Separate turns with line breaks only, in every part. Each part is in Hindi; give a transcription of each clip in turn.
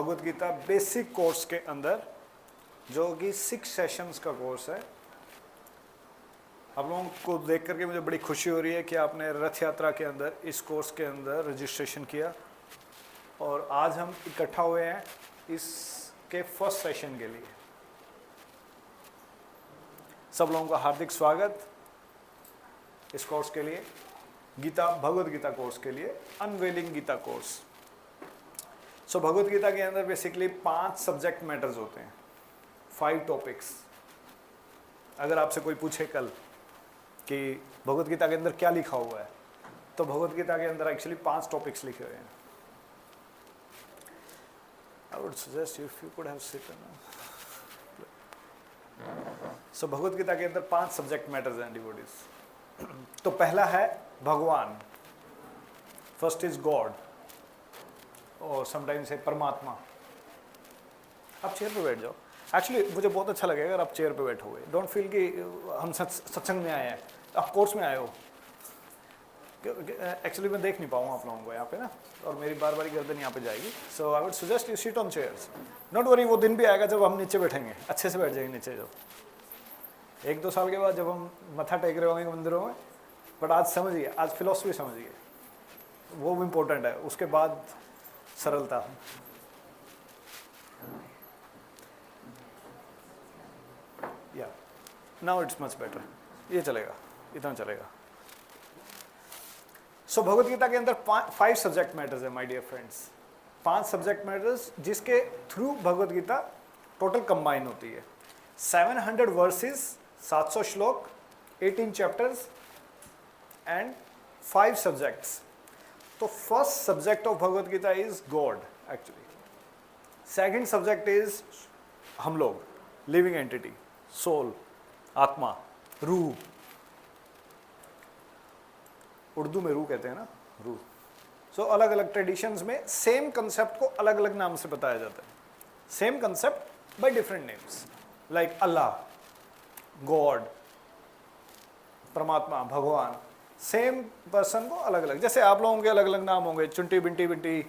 भगवद गीता बेसिक कोर्स के अंदर जो कि 6 सेशंस का कोर्स है। आप लोगों को देख करके मुझे बड़ी खुशी हो रही है कि आपने रथ यात्रा के अंदर इस कोर्स के अंदर रजिस्ट्रेशन किया और आज हम इकट्ठा हुए हैं इसके फर्स्ट सेशन के लिए। सब लोगों का हार्दिक स्वागत इस कोर्स के लिए, गीता भगवद गीता कोर्स के लिए, अनवेलिंग गीता कोर्स। सो भगवद गीता के अंदर बेसिकली 5 सब्जेक्ट मैटर्स होते हैं, 5 टॉपिक्स। अगर आपसे कोई पूछे कल कि भगवद गीता के अंदर क्या लिखा हुआ है, तो भगवद गीता के अंदर एक्चुअली 5 टॉपिक्स लिखे हुए हैं। I would suggest if you could have sitten. So Bhagavad Gita के अंदर 5 सब्जेक्ट मैटर्स हैं डिवोटीज। तो पहला है भगवान, फर्स्ट इज गॉड और समटाइम्स है परमात्मा। आप चेयर पे बैठ जाओ। एक्चुअली मुझे बहुत अच्छा लगेगा अगर आप चेयर पे बैठोगे। डोंट फील कि हम सत्संग में आए हैं, आप कोर्स में आए हो। एक्चुअली मैं देख नहीं पाऊंगा आप लोगों को यहाँ पे ना, और मेरी बार बार गर्दन यहाँ पे जाएगी। So I would suggest you sit on chairs. Don't worry, वो दिन भी आएगा जब हम नीचे बैठेंगे, अच्छे से बैठ जाएंगे नीचे। जब 1-2 साल के बाद जब हम मत्था टेक रहे होंगे मंदिरों में, बट आज समझिए, आज फिलोसफी समझिए, वो भी इम्पोर्टेंट है। उसके बाद सरलता। या नाउ इट्स मच बेटर, ये चलेगा, इतना चलेगा। सो भगवद गीता के अंदर 5 सब्जेक्ट मैटर्स है my dear friends. 5 subject matters जिसके through Bhagavad Gita total combine होती है। 700 वर्सेस, 700 श्लोक, 18 चैप्टर्स एंड 5 सब्जेक्ट्स। तो first subject of Bhagavad Gita is God actually. Second subject is हम लोग, लिविंग एंटिटी, सोल, आत्मा, रूह। उर्दू में रूह कहते हैं ना, रूह। सो अलग अलग ट्रेडिशंस में सेम कंसेप्ट को अलग अलग नाम से बताया जाता है। Same concept by different names, like Allah, God, परमात्मा, भगवान। सेम पर्सन को अलग अलग, जैसे आप लोगों के अलग अलग नाम होंगे, चुंटी बिंटी बिंटी।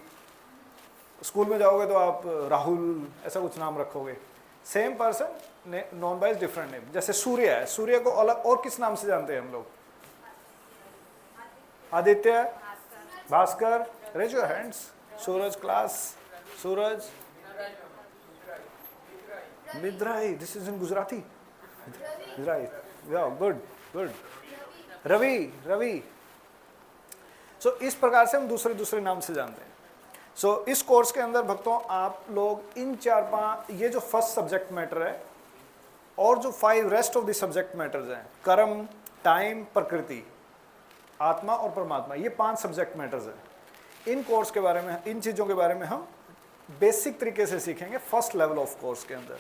स्कूल में जाओगे तो आप राहुल ऐसा कुछ नाम रखोगे। Same person known by different name. जैसे सूर्य है, सूर्य को अलग और किस नाम से जानते हैं हम लोग? Aditya, Bhaskar, raise your hands. Suraj class, Suraj, मिद्राई, दिस इज इन गुजराती। मिद्राई, yeah good good. Ravi, Ravi. So इस प्रकार से हम दूसरे दूसरे नाम से जानते हैं। सो इस कोर्स के अंदर भक्तों आप लोग इन 4-5, ये जो फर्स्ट सब्जेक्ट मैटर है और जो 5 rest of the subject matters हैं, कर्म, टाइम, प्रकृति, आत्मा और परमात्मा, ये 5 सब्जेक्ट मैटर्स हैं। इन कोर्स के बारे में, इन चीज़ों के बारे में हम बेसिक तरीके से सीखेंगे फर्स्ट लेवल ऑफ कोर्स के अंदर।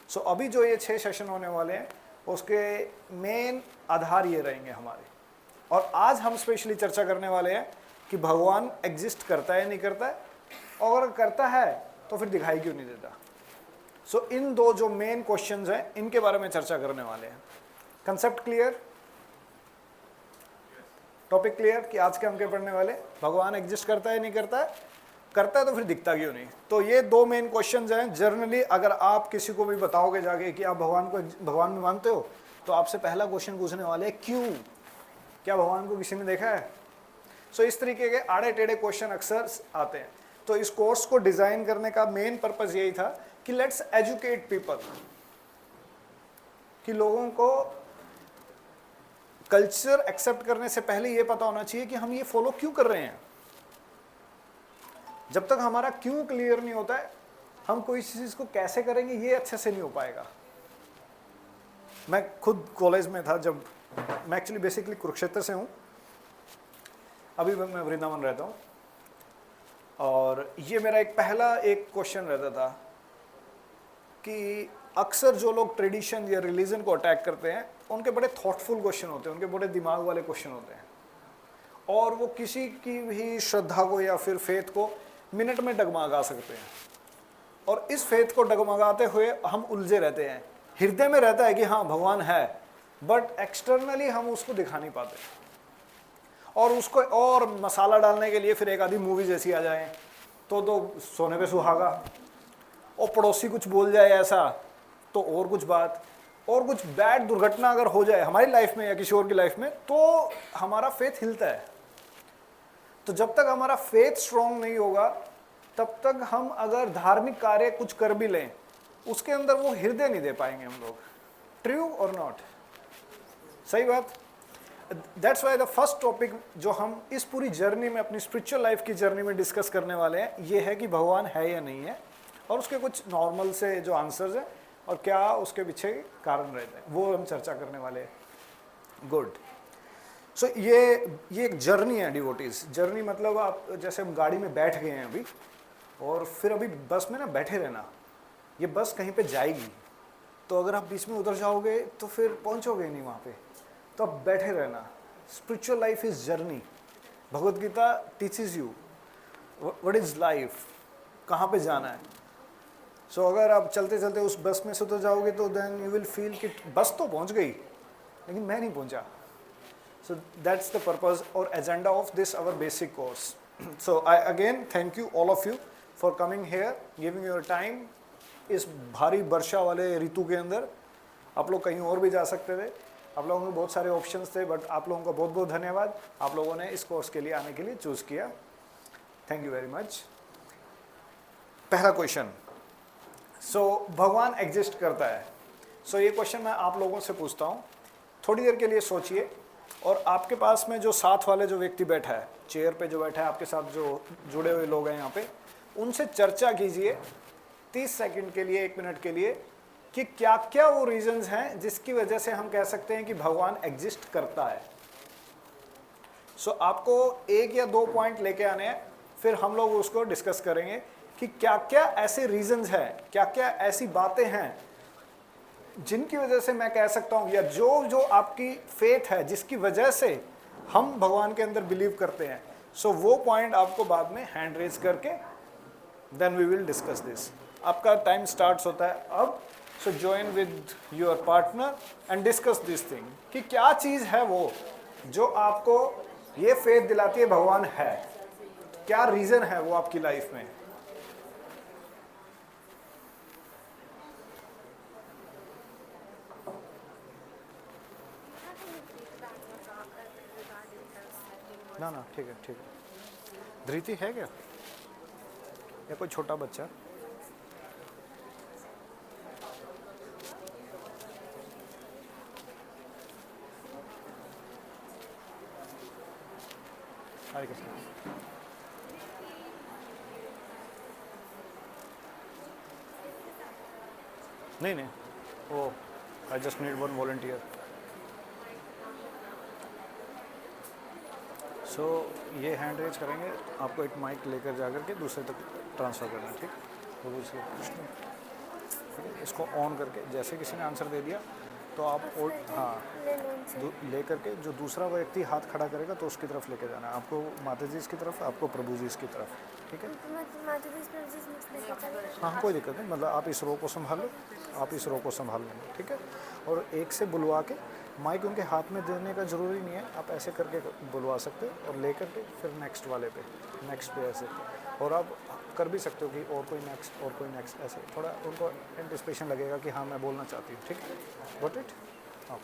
सो अभी जो ये 6 सेशन होने वाले हैं उसके मेन आधार ये रहेंगे हमारे। और आज हम स्पेशली चर्चा करने वाले हैं कि भगवान एग्जिस्ट करता है, नहीं करता है, और अगर करता है तो फिर दिखाई क्यों नहीं देता। सो इन 2 जो मेन क्वेश्चंस हैं, इनके बारे में चर्चा करने वाले हैं। कंसेप्ट क्लियर, टॉपिक क्लियर कि आज के हम क्या पढ़ने वाले? भगवान एग्जिस्ट करता है, नहीं करता है, करता है तो फिर दिखता क्यों नहीं। तो ये 2 मेन क्वेश्चंस हैं। जनरली अगर आप किसी को भी बताओगे जाके कि आप भगवान में मानते हो, तो आपसे पहला क्वेश्चन पूछने वाले हैं क्यों, क्या भगवान को किसी ने देखा है? सो इस तरीके के आड़े टेढ़े क्वेश्चन अक्सर आते हैं। तो इस कोर्स को डिजाइन करने का मेन पर्पस यही था कि लेट्स एजुकेट पीपल, कि लोगों को कल्चर एक्सेप्ट करने से पहले ये पता होना चाहिए कि हम ये फॉलो क्यों कर रहे हैं। जब तक हमारा क्यों क्लियर नहीं होता है, हम कोई चीज को कैसे करेंगे ये अच्छे से नहीं हो पाएगा। मैं खुद कॉलेज में था जब, मैं एक्चुअली बेसिकली कुरुक्षेत्र से हूँ, अभी मैं वृंदावन रहता हूँ। और ये मेरा पहला क्वेश्चन रहता था कि अक्सर जो लोग ट्रेडिशन या रिलीजन को अटैक करते हैं, उनके बड़े थॉटफुल क्वेश्चन होते हैं, उनके बड़े दिमाग वाले क्वेश्चन होते हैं, और वो किसी की भी श्रद्धा को या फिर फेथ को मिनट में डगमगा सकते हैं। और इस फेथ को डगमगाते हुए हम उलझे रहते हैं। हृदय में रहता है कि हाँ भगवान है, बट एक्सटर्नली हम उसको दिखा नहीं पाते। और उसको और मसाला डालने के लिए फिर एक आधी मूवी जैसी आ जाए तो सोने पे सुहागा, और पड़ोसी कुछ बोल जाए ऐसा तो और कुछ बात, और कुछ बैड दुर्घटना अगर हो जाए हमारी लाइफ में या किसी और की लाइफ में तो हमारा फेथ हिलता है। तो जब तक हमारा फेथ स्ट्रांग नहीं होगा तब तक हम अगर धार्मिक कार्य कुछ कर भी लें उसके अंदर वो हृदय नहीं दे पाएंगे हम लोग। ट्रू और नॉट? सही बात। That's why the first topic जो हम इस पूरी जर्नी में, अपनी स्पिरिचुअल लाइफ की जर्नी में डिस्कस करने वाले हैं, ये है कि भगवान है या नहीं है, और उसके कुछ नॉर्मल से जो आंसर्स हैं और क्या उसके पीछे कारण रहते हैं वो हम चर्चा करने वाले हैं। गुड। सो ये एक जर्नी है डिवोटीज। जर्नी मतलब आप जैसे हम गाड़ी में बैठ गए हैं अभी और फिर अभी बस में ना बैठे रहना, ये बस कहीं पे जाएगी तो अगर आप बीच में उधर जाओगे तो फिर पहुंचोगे नहीं वहाँ पे, तो आप बैठे रहना। Spiritual life is journey. Bhagwat Gita teaches you what is life, कहाँ पे जाना है। सो अगर आप चलते चलते उस बस में से तो जाओगे तो देन यू विल फील कि बस तो पहुँच गई लेकिन मैं नहीं पहुँचा। So that's the purpose or agenda of this our basic course. So I again thank you all of you for coming here, giving your time. इस भारी वर्षा वाले ऋतु के अंदर आप लोग कहीं और भी जा सकते थे, आप लोगों के बहुत सारे ऑप्शंस थे, बट आप लोगों का बहुत बहुत धन्यवाद, आप लोगों ने इस कोर्स के लिए आने के लिए चूज़ किया। Thank you very much. पहला क्वेश्चन, सो भगवान एग्जिस्ट करता है। सो ये क्वेश्चन मैं आप लोगों से पूछता हूँ, थोड़ी देर के लिए सोचिए, और आपके पास में जो साथ वाले जो व्यक्ति बैठा है, चेयर पे जो बैठा है आपके साथ, जो जुड़े हुए लोग हैं यहाँ पे, उनसे चर्चा कीजिए 30 सेकंड के लिए, 1 मिनट के लिए, कि क्या क्या वो रीजंस हैं जिसकी वजह से हम कह सकते हैं कि भगवान एग्जिस्ट करता है। सो आपको 1 या 2 पॉइंट लेके आने हैं, फिर हम लोग उसको डिस्कस करेंगे कि क्या क्या ऐसे रीजंस हैं, क्या क्या ऐसी बातें हैं जिनकी वजह से मैं कह सकता हूँ, या जो जो आपकी फेथ है जिसकी वजह से हम भगवान के अंदर बिलीव करते हैं। सो वो पॉइंट आपको बाद में हैंड रेज करके then we will discuss this. आपका टाइम स्टार्ट्स होता है अब। So join with your partner and discuss this thing कि क्या चीज़ है वो जो आपको ये फेथ दिलाती है भगवान है, क्या रीज़न है वो आपकी लाइफ में। ना ना ठीक है ठीक है। धृति है क्या या कोई छोटा बच्चा? हरे कृष्ण। नहीं नहीं, ओ आई जस्ट नीड 1 वॉलंटियर। सो ये हैंड रेज करेंगे, आपको एक माइक लेकर जाकर के दूसरे तक ट्रांसफ़र करना है, ठीक? तो वो ठीक है, इसको ऑन करके जैसे किसी ने आंसर दे दिया तो आप हाँ ले करके जो दूसरा व्यक्ति हाथ खड़ा करेगा तो उसकी तरफ लेके जाना है। आपको माता जी की तरफ, आपको प्रभु जी की तरफ, ठीक है? हाँ कोई दिक्कत नहीं, मतलब आप इस रो को संभाल लो, आप इस रो को संभाल लेंगे, ठीक है? और एक से बुलवा के, माइक उनके हाथ में देने का ज़रूरी नहीं है, आप ऐसे करके बुलवा सकते हो और ले करके फिर नेक्स्ट वाले पे, नेक्स्ट पे ऐसे, और आप कर भी सकते हो कि और कोई नेक्स्ट, और कोई नेक्स्ट, ऐसे थोड़ा उनको एंटिसिपेशन लगेगा कि हाँ मैं बोलना चाहती हूँ, ठीक है? Got it? हाँ।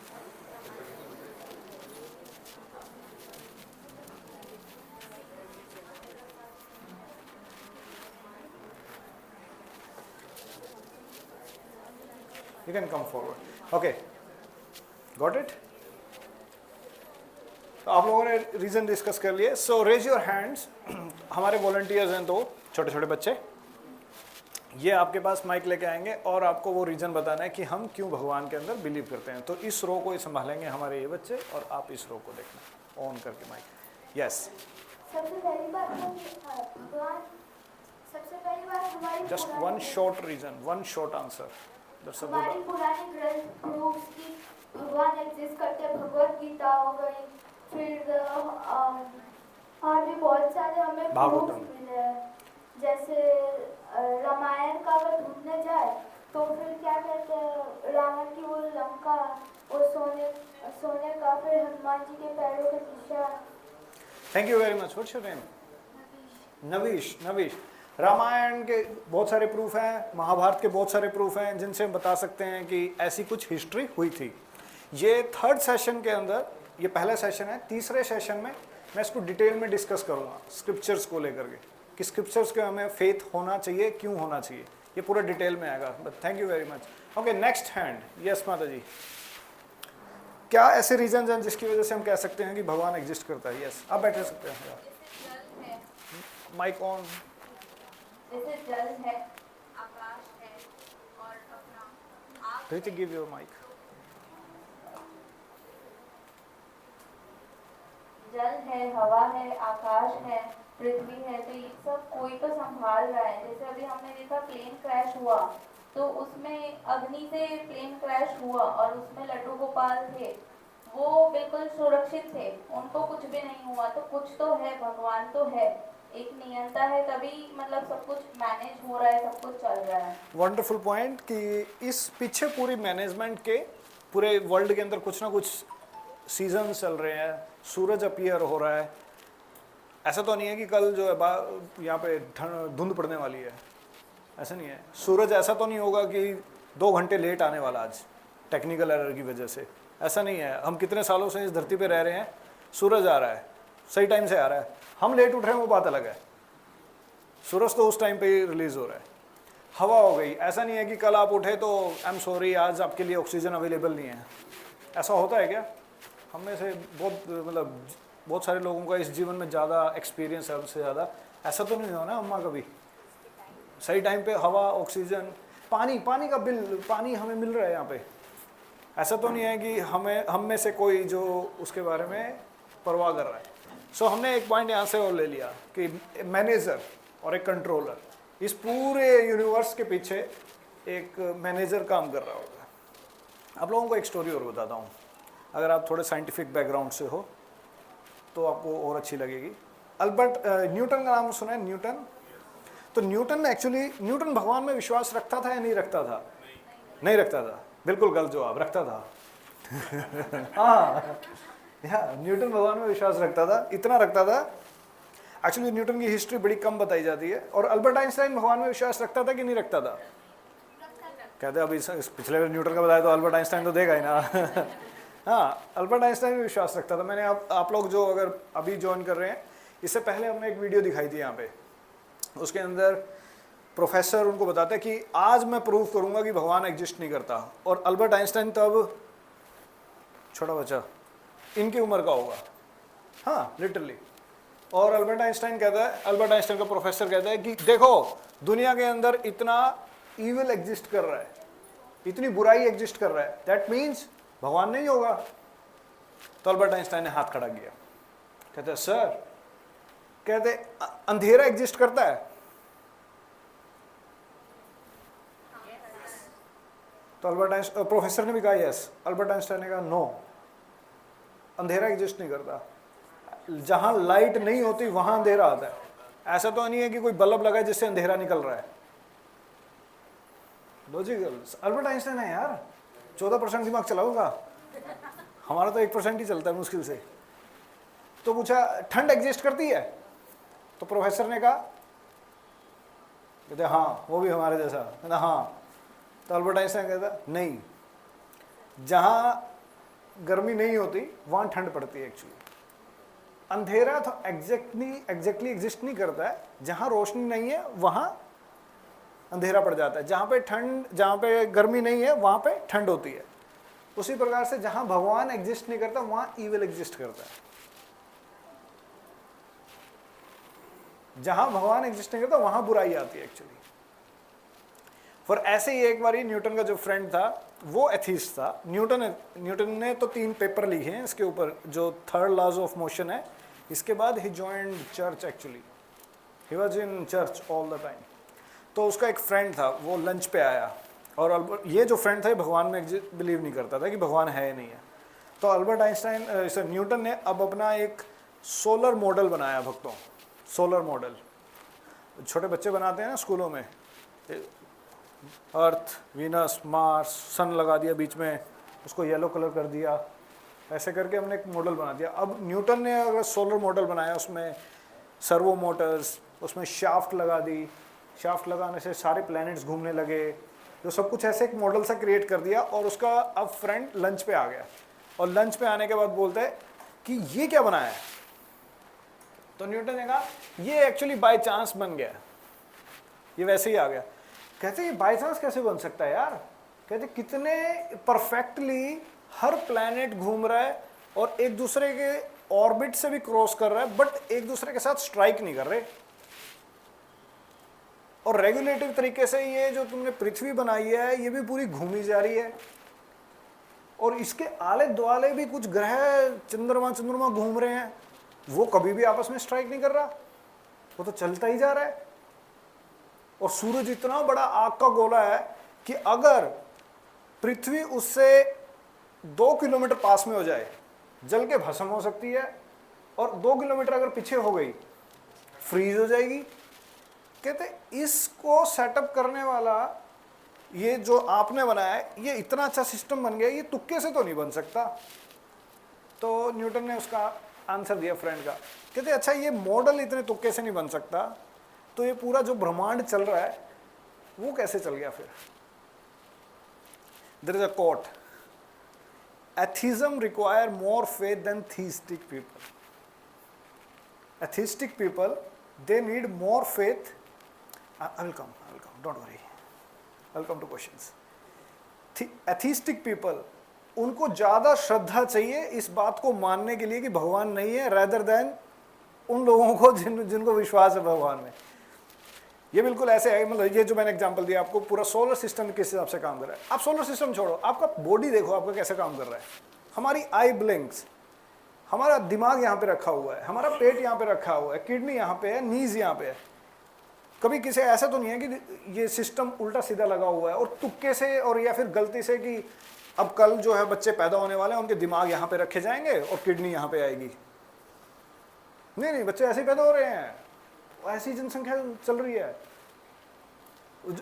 You can come forward. Okay. Got it? तो आप लोगों ने रीजन डिस्कस कर लिए। सो रेज योर हैंड्स। हमारे वॉलंटियर्स हैं 2 छोटे छोटे बच्चे, ये आपके पास माइक लेके आएंगे और आपको वो रीजन बताना है कि हम क्यों भगवान के अंदर बिलीव करते हैं। तो इस रो को संभालेंगे हमारे ये बच्चे और आप इस रो को देखना, ऑन करके माइक। यस।
सबसे पहली बात भगवान, सबसे पहली बात हमारी
just 1 short reason, 1 short answer.
हमारी पुरानी ग्रंथ प्रूव्स कि भगवान एग्जिस्ट करते हैं। भगवत गीता हो गई, फिर और भी बहुत सारे हमें प्रूफ मिले हैं। जैसे रामायण का अगर ढूंढने जाए तो फिर क्या कहते हैं, रावण की वो लंका, वो सोने का, फिर हनुमान जी के पैरों के निशान।
Thank you very much. What's your name? Navish. Navish, Ramayan के बहुत सारे प्रूफ हैं, महाभारत के बहुत सारे प्रूफ हैं जिनसे हम बता सकते हैं कि ऐसी कुछ हिस्ट्री हुई थी। ये थर्ड सेशन के अंदर, ये पहला सेशन है, तीसरे सेशन में मैं इसको डिटेल में डिस्कस करूंगा स्क्रिप्चर्स को लेकर के, कि स्क्रिप्चर्स के हमें फेथ होना चाहिए, क्यों होना चाहिए, ये पूरा डिटेल में आएगा। But thank you very much. Okay, next hand. Yes माता जी, क्या ऐसे रीजन हैं जिसकी वजह से हम कह सकते हैं कि भगवान एग्जिस्ट करता है? यस, आप बैठे सकते हैं। Mic on.
जैसे जल है,
आकाश है और अपना आग
ऋतिक, गिव योर माइक।
जल है, हवा है, आकाश है, पृथ्वी है, तो ये सब कोई तो संभाल रहा है। जैसे अभी हमने देखा प्लेन क्रैश हुआ, तो उसमें अग्नि से प्लेन क्रैश हुआ और उसमें लड्डू गोपाल थे, वो बिल्कुल सुरक्षित थे, उनको कुछ भी नहीं हुआ। तो कुछ तो है, भगवान तो है, एक नियंता है, तभी मतलब सब कुछ मैनेज हो रहा है, सब कुछ चल रहा है।
वंडरफुल पॉइंट कि इस पीछे पूरी मैनेजमेंट के पूरे वर्ल्ड के अंदर कुछ ना कुछ सीजन चल रहे हैं, सूरज अपीयर हो रहा है। ऐसा तो नहीं है कि कल जो है यहाँ पे धुंध पड़ने वाली है, ऐसा नहीं है। सूरज ऐसा तो नहीं होगा कि 2 घंटे लेट आने वाला आज टेक्निकल एरर की वजह से, ऐसा नहीं है। हम कितने सालों से इस धरती पे रह रहे हैं, सूरज आ रहा है, सही टाइम से आ रहा है, हम लेट उठ रहे हैं वो बात अलग है, सूरज तो उस टाइम पे ही रिलीज हो रहा है। हवा हो गई, ऐसा नहीं है कि कल आप उठे तो आई एम सॉरी आज आपके लिए ऑक्सीजन अवेलेबल नहीं है, ऐसा होता है क्या? हम में से बहुत सारे लोगों का इस जीवन में ज़्यादा एक्सपीरियंस है हमसे ज़्यादा, ऐसा तो नहीं हो ना अम्मा कभी? सही टाइम पे हवा, ऑक्सीजन, पानी का बिल, पानी हमें मिल रहा है यहाँ पे, ऐसा तो नहीं है कि हम में से कोई जो उसके बारे में परवाह कर रहा है। सो हमने एक पॉइंट यहाँ से और ले लिया कि मैनेजर और एक कंट्रोलर, इस पूरे यूनिवर्स के पीछे एक मैनेजर काम कर रहा होगा। आप लोगों को एक स्टोरी और बताता हूँ, अगर आप थोड़े साइंटिफिक बैकग्राउंड से हो तो आपको और अच्छी लगेगी। अल्बर्ट न्यूटन का नाम सुना है? न्यूटन। तो न्यूटन भगवान में विश्वास रखता था या नहीं रखता था? नहीं रखता था, बिल्कुल गलत जवाब, रखता था। हाँ, न्यूटन भगवान में विश्वास रखता था, इतना रखता था। एक्चुअली न्यूटन की हिस्ट्री बड़ी कम बताई जाती है। और अल्बर्ट आइंस्टाइन भगवान में विश्वास रखता था कि नहीं रखता था? कहते अभी पिछले बार न्यूटन का बताया तो अल्बर्ट आइंस्टाइन तो देगा ही ना। हाँ, अल्बर्ट आइंस्टाइन भी विश्वास रखता था। मैंने आप लोग जो अगर अभी ज्वाइन कर रहे हैं, इससे पहले हमने एक वीडियो दिखाई थी यहाँ पे, उसके अंदर प्रोफेसर उनको बताते हैं कि आज मैं प्रूव करूंगा कि भगवान एग्जिस्ट नहीं करता। और अल्बर्ट आइंस्टाइन तब छोटा बच्चा, इनकी उम्र का होगा, हाँ लिटरली। और अल्बर्ट आइंस्टाइन का प्रोफेसर कहता है कि देखो दुनिया के अंदर इतना ईविल एग्जिस्ट कर रहा है, इतनी बुराई एग्जिस्ट कर रहा है, दैट मीन्स भगवान नहीं होगा। तो अल्बर्ट आइंस्टाइन ने हाथ खड़ा किया, कहते हैं सर, कहते अंधेरा एग्जिस्ट करता है? तो प्रोफेसर ने भी कहा यस। अल्बर्ट आइंस्टाइन ने कहा नो, अंधेरा एग्जिस्ट नहीं करता। जहां लाइट नहीं होती वहां अंधेरा आता है। ऐसा तो नहीं है कि कोई बल्ब लगा है जिससे अंधेरा निकल रहा है। लॉजिकल। अल्बर्ट आइंस्टाइन है यार, 14% दिमाग चलाऊंगा, हमारा तो 1% ही चलता है मुश्किल से। तो पूछा ठंड एग्जिस्ट करती है? तो प्रोफेसर ने कहा, कहते हाँ, वो भी हमारे जैसा। कहता हाँ। तो अल्बर्ट आइंस्टाइन कहता नहीं, जहां गर्मी नहीं होती वहां ठंड पड़ती है। एक्चुअली अंधेरा तो एग्जैक्टली एग्जिस्ट नहीं करता है, जहां रोशनी नहीं है वहां अंधेरा पड़ जाता है। जहां पे गर्मी नहीं है वहां पे ठंड होती है। उसी प्रकार से जहां भगवान एग्जिस्ट नहीं करता वहां ईविल एग्जिस्ट करता है। जहां भगवान एग्जिस्ट नहीं करता वहां बुराई आती है एक्चुअली। और ऐसे ही एक बार न्यूटन का जो फ्रेंड था वो एथीस्ट था। न्यूटन ने तो 3 पेपर लिखे हैं इसके ऊपर, जो 3rd लॉज ऑफ मोशन है। इसके बाद he joined church, actually he was in church all the time. तो उसका एक फ्रेंड था, वो लंच पे आया, और ये जो फ्रेंड था भगवान में बिलीव नहीं करता था कि भगवान है या नहीं है। तो अल्बर्ट आइंस्टाइन न्यूटन ने अब अपना एक सोलर मॉडल बनाया भक्तों। सोलर मॉडल छोटे बच्चे बनाते हैं ना स्कूलों में, अर्थ, वीनस, मार्स, सन लगा दिया बीच में, उसको येलो कलर कर दिया, ऐसे करके हमने एक मॉडल बना दिया। अब न्यूटन ने अगर सोलर मॉडल बनाया, उसमें सर्वो मोटर्स, उसमें शाफ्ट लगा दी, शाफ्ट लगाने से सारे प्लैनेट्स घूमने लगे, तो सब कुछ ऐसे एक मॉडल सा क्रिएट कर दिया और उसका अब फ्रेंड लंच पे आ गया और लंच पे आने के बाद बोलते हैं कि ये क्या बनाया है। तो न्यूटन ने कहा ये एक्चुअली बाय चांस बन गया, ये वैसे ही आ गया। कहते ये बाय चांस कैसे बन सकता है यार, कहते कितने परफेक्टली हर प्लैनेट घूम रहा है और एक दूसरे के ऑर्बिट से भी क्रॉस कर रहा है, बट एक दूसरे के साथ स्ट्राइक नहीं कर रहे। और रेगुलेटिव तरीके से ये जो तुमने पृथ्वी बनाई है ये भी पूरी घूमी जा रही है, और इसके आले दुआले भी कुछ ग्रह चंद्रमा घूम रहे हैं, वो कभी भी आपस में स्ट्राइक नहीं कर रहा, वो तो चलता ही जा रहा है। और सूरज इतना बड़ा आग का गोला है कि अगर पृथ्वी उससे 2 किलोमीटर पास में हो जाए जल के भस्म हो सकती है, और 2 किलोमीटर अगर पीछे हो गई फ्रीज हो जाएगी। कहते इसको सेटअप करने वाला ये जो आपने बनाया है ये इतना अच्छा सिस्टम बन गया, ये तुक्के से तो नहीं बन सकता। तो न्यूटन ने उसका आंसर दिया फ्रेंड का, कहते अच्छा ये मॉडल इतने तुक्के से नहीं बन सकता, तो ये पूरा जो ब्रह्मांड चल रहा है वो कैसे चल गया फिर। There is a quote, atheism require more faith than theistic people. Atheistic people they need more faith. I will come, don't worry, I'll come to questions. Atheistic people, उनको ज़्यादा श्रद्धा चाहिए इस बात को मानने के लिए कि भगवान नहीं है, rather than उन लोगों को जिनको विश्वास है भगवान में। ये बिल्कुल ऐसे है, मतलब ये जो मैंने एग्जांपल दिया आपको, पूरा सोलर सिस्टम किस हिसाब से काम कर रहा है। आप सोलर सिस्टम छोड़ो, आपका बॉडी देखो आपका कैसे काम कर रहा है। हमारी आई ब्लिंक्स, हमारा दिमाग यहाँ पे रखा हुआ है, हमारा पेट यहाँ पे रखा हुआ है, किडनी यहाँ पे है, नीज यहाँ पे है। कभी किसी ऐसा तो नहीं है कि ये सिस्टम उल्टा सीधा लगा हुआ है और तुक्के से और या फिर गलती से कि अब कल जो है बच्चे पैदा होने वाले हैं उनके दिमाग यहाँ पे रखे जाएंगे और किडनी यहाँ पे आएगी। नहीं, बच्चे ऐसे ही पैदा हो रहे हैं, ऐसी जनसंख्या चल रही है।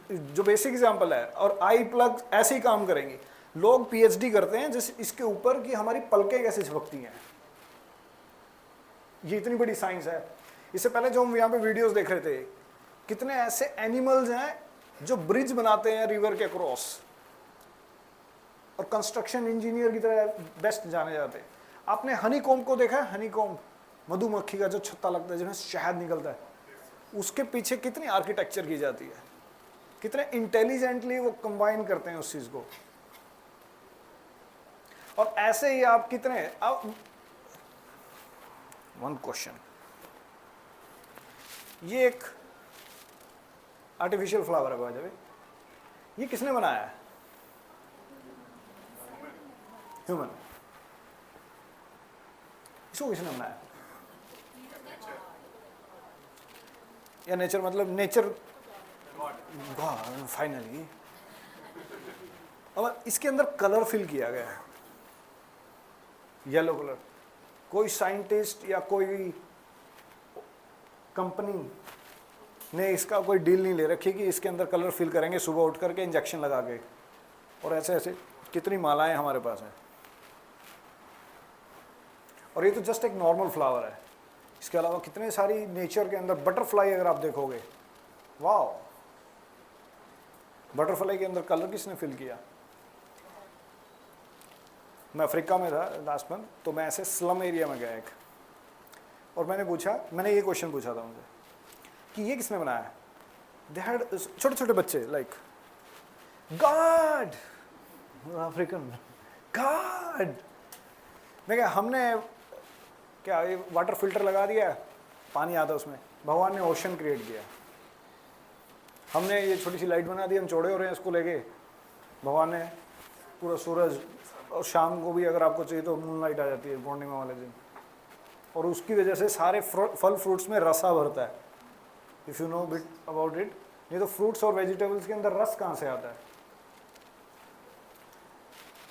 जो बेसिक एग्जांपल है, और आई प्लग ऐसे ही काम करेंगी। लोग पीएचडी करते हैं जिस इसके ऊपर कि हमारी पलकें कैसे झपकती हैं। ये इतनी बड़ी साइंस है। इससे पहले जो हम यहाँ पे वीडियोस देख रहे थे, कितने ऐसे एनिमल्स हैं जो ब्रिज बनाते हैं रिवर के क्रॉस, और कंस्ट्रक्शन इंजीनियर की तरह बेस्ट जाने जाते हैं। आपने हनी कॉम्ब को देखा है? हनी कॉम्ब, मधुमक्खी का जो छत्ता लगता है जिसमें शहद निकलता है, उसके पीछे कितनी आर्किटेक्चर की जाती है, कितने इंटेलिजेंटली वो कंबाइन करते हैं उस चीज को। और ऐसे ही आप कितने, अब वन क्वेश्चन, ये एक आर्टिफिशियल फ्लावर है भाई, ये किसने बनाया है? ह्यूमन। इसको किसने बनाया? या नेचर, मतलब नेचर, गॉड फाइनली। अब इसके अंदर कलर फिल किया गया है, येलो कलर। कोई साइंटिस्ट या कोई कंपनी ने इसका कोई डील नहीं ले रखी कि इसके अंदर कलर फिल करेंगे सुबह उठ करके इंजेक्शन लगा के, और ऐसे ऐसे कितनी मालाएं हमारे पास हैं। और ये तो जस्ट एक नॉर्मल फ्लावर है, इसके अलावा कितने सारी नेचर के अंदर, बटरफ्लाई अगर आप देखोगे, वाह, बटरफ्लाई के अंदर कलर किसने फिल किया? मैं अफ्रीका में था लास्ट मंथ, तो मैं ऐसे स्लम एरिया में गया एक, और मैंने ये क्वेश्चन पूछा था उनसे कि ये किसने बनाया? दे हैड छोटे छोटे बच्चे, लाइक गॉड, अफ्रीकन गॉड। मैं क्या, हमने क्या ये वाटर फिल्टर लगा दिया, पानी आता उसमें, भगवान ने ओशन क्रिएट किया। हमने ये छोटी सी लाइट बना दी, हम चौड़े हो रहे हैं इसको लेके, भगवान ने पूरा सूरज, और शाम को भी अगर आपको चाहिए तो मून लाइट आ जाती है पूर्णिमा वाले दिन, और उसकी वजह से सारे फल फ्रूट्स में रसा भरता है। If you know bit about it, नहीं तो फ्रूट्स और वेजिटेबल्स के अंदर रस कहाँ से आता है?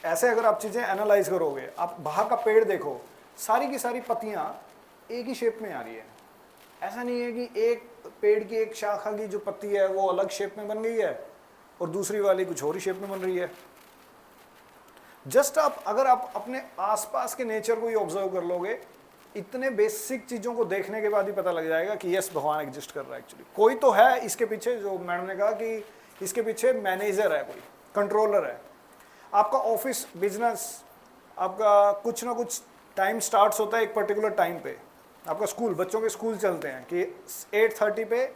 ऐसे अगर आप चीज़ें एनालाइज करोगे, आप बाहर का पेड़ देखो, सारी की सारी पत्तियां एक ही शेप में आ रही है। ऐसा नहीं है कि एक पेड़ की एक शाखा की जो पत्ती है वो अलग शेप में बन गई है और दूसरी वाली कुछ और ही शेप में बन रही है। जस्ट अगर आप अपने आसपास के नेचर को ही ऑब्जर्व कर लोगे इतने बेसिक चीज़ों को देखने के बाद ही पता लग जाएगा कि यस भगवान एग्जिस्ट कर रहा है एक्चुअली। कोई तो है इसके पीछे, जो मैडम ने कहा कि इसके पीछे मैनेजर है, कोई कंट्रोलर है। आपका ऑफिस बिजनेस, आपका कुछ ना कुछ टाइम स्टार्ट्स होता है एक पर्टिकुलर टाइम पे। आपका स्कूल, बच्चों के स्कूल चलते हैं कि 8:30 पे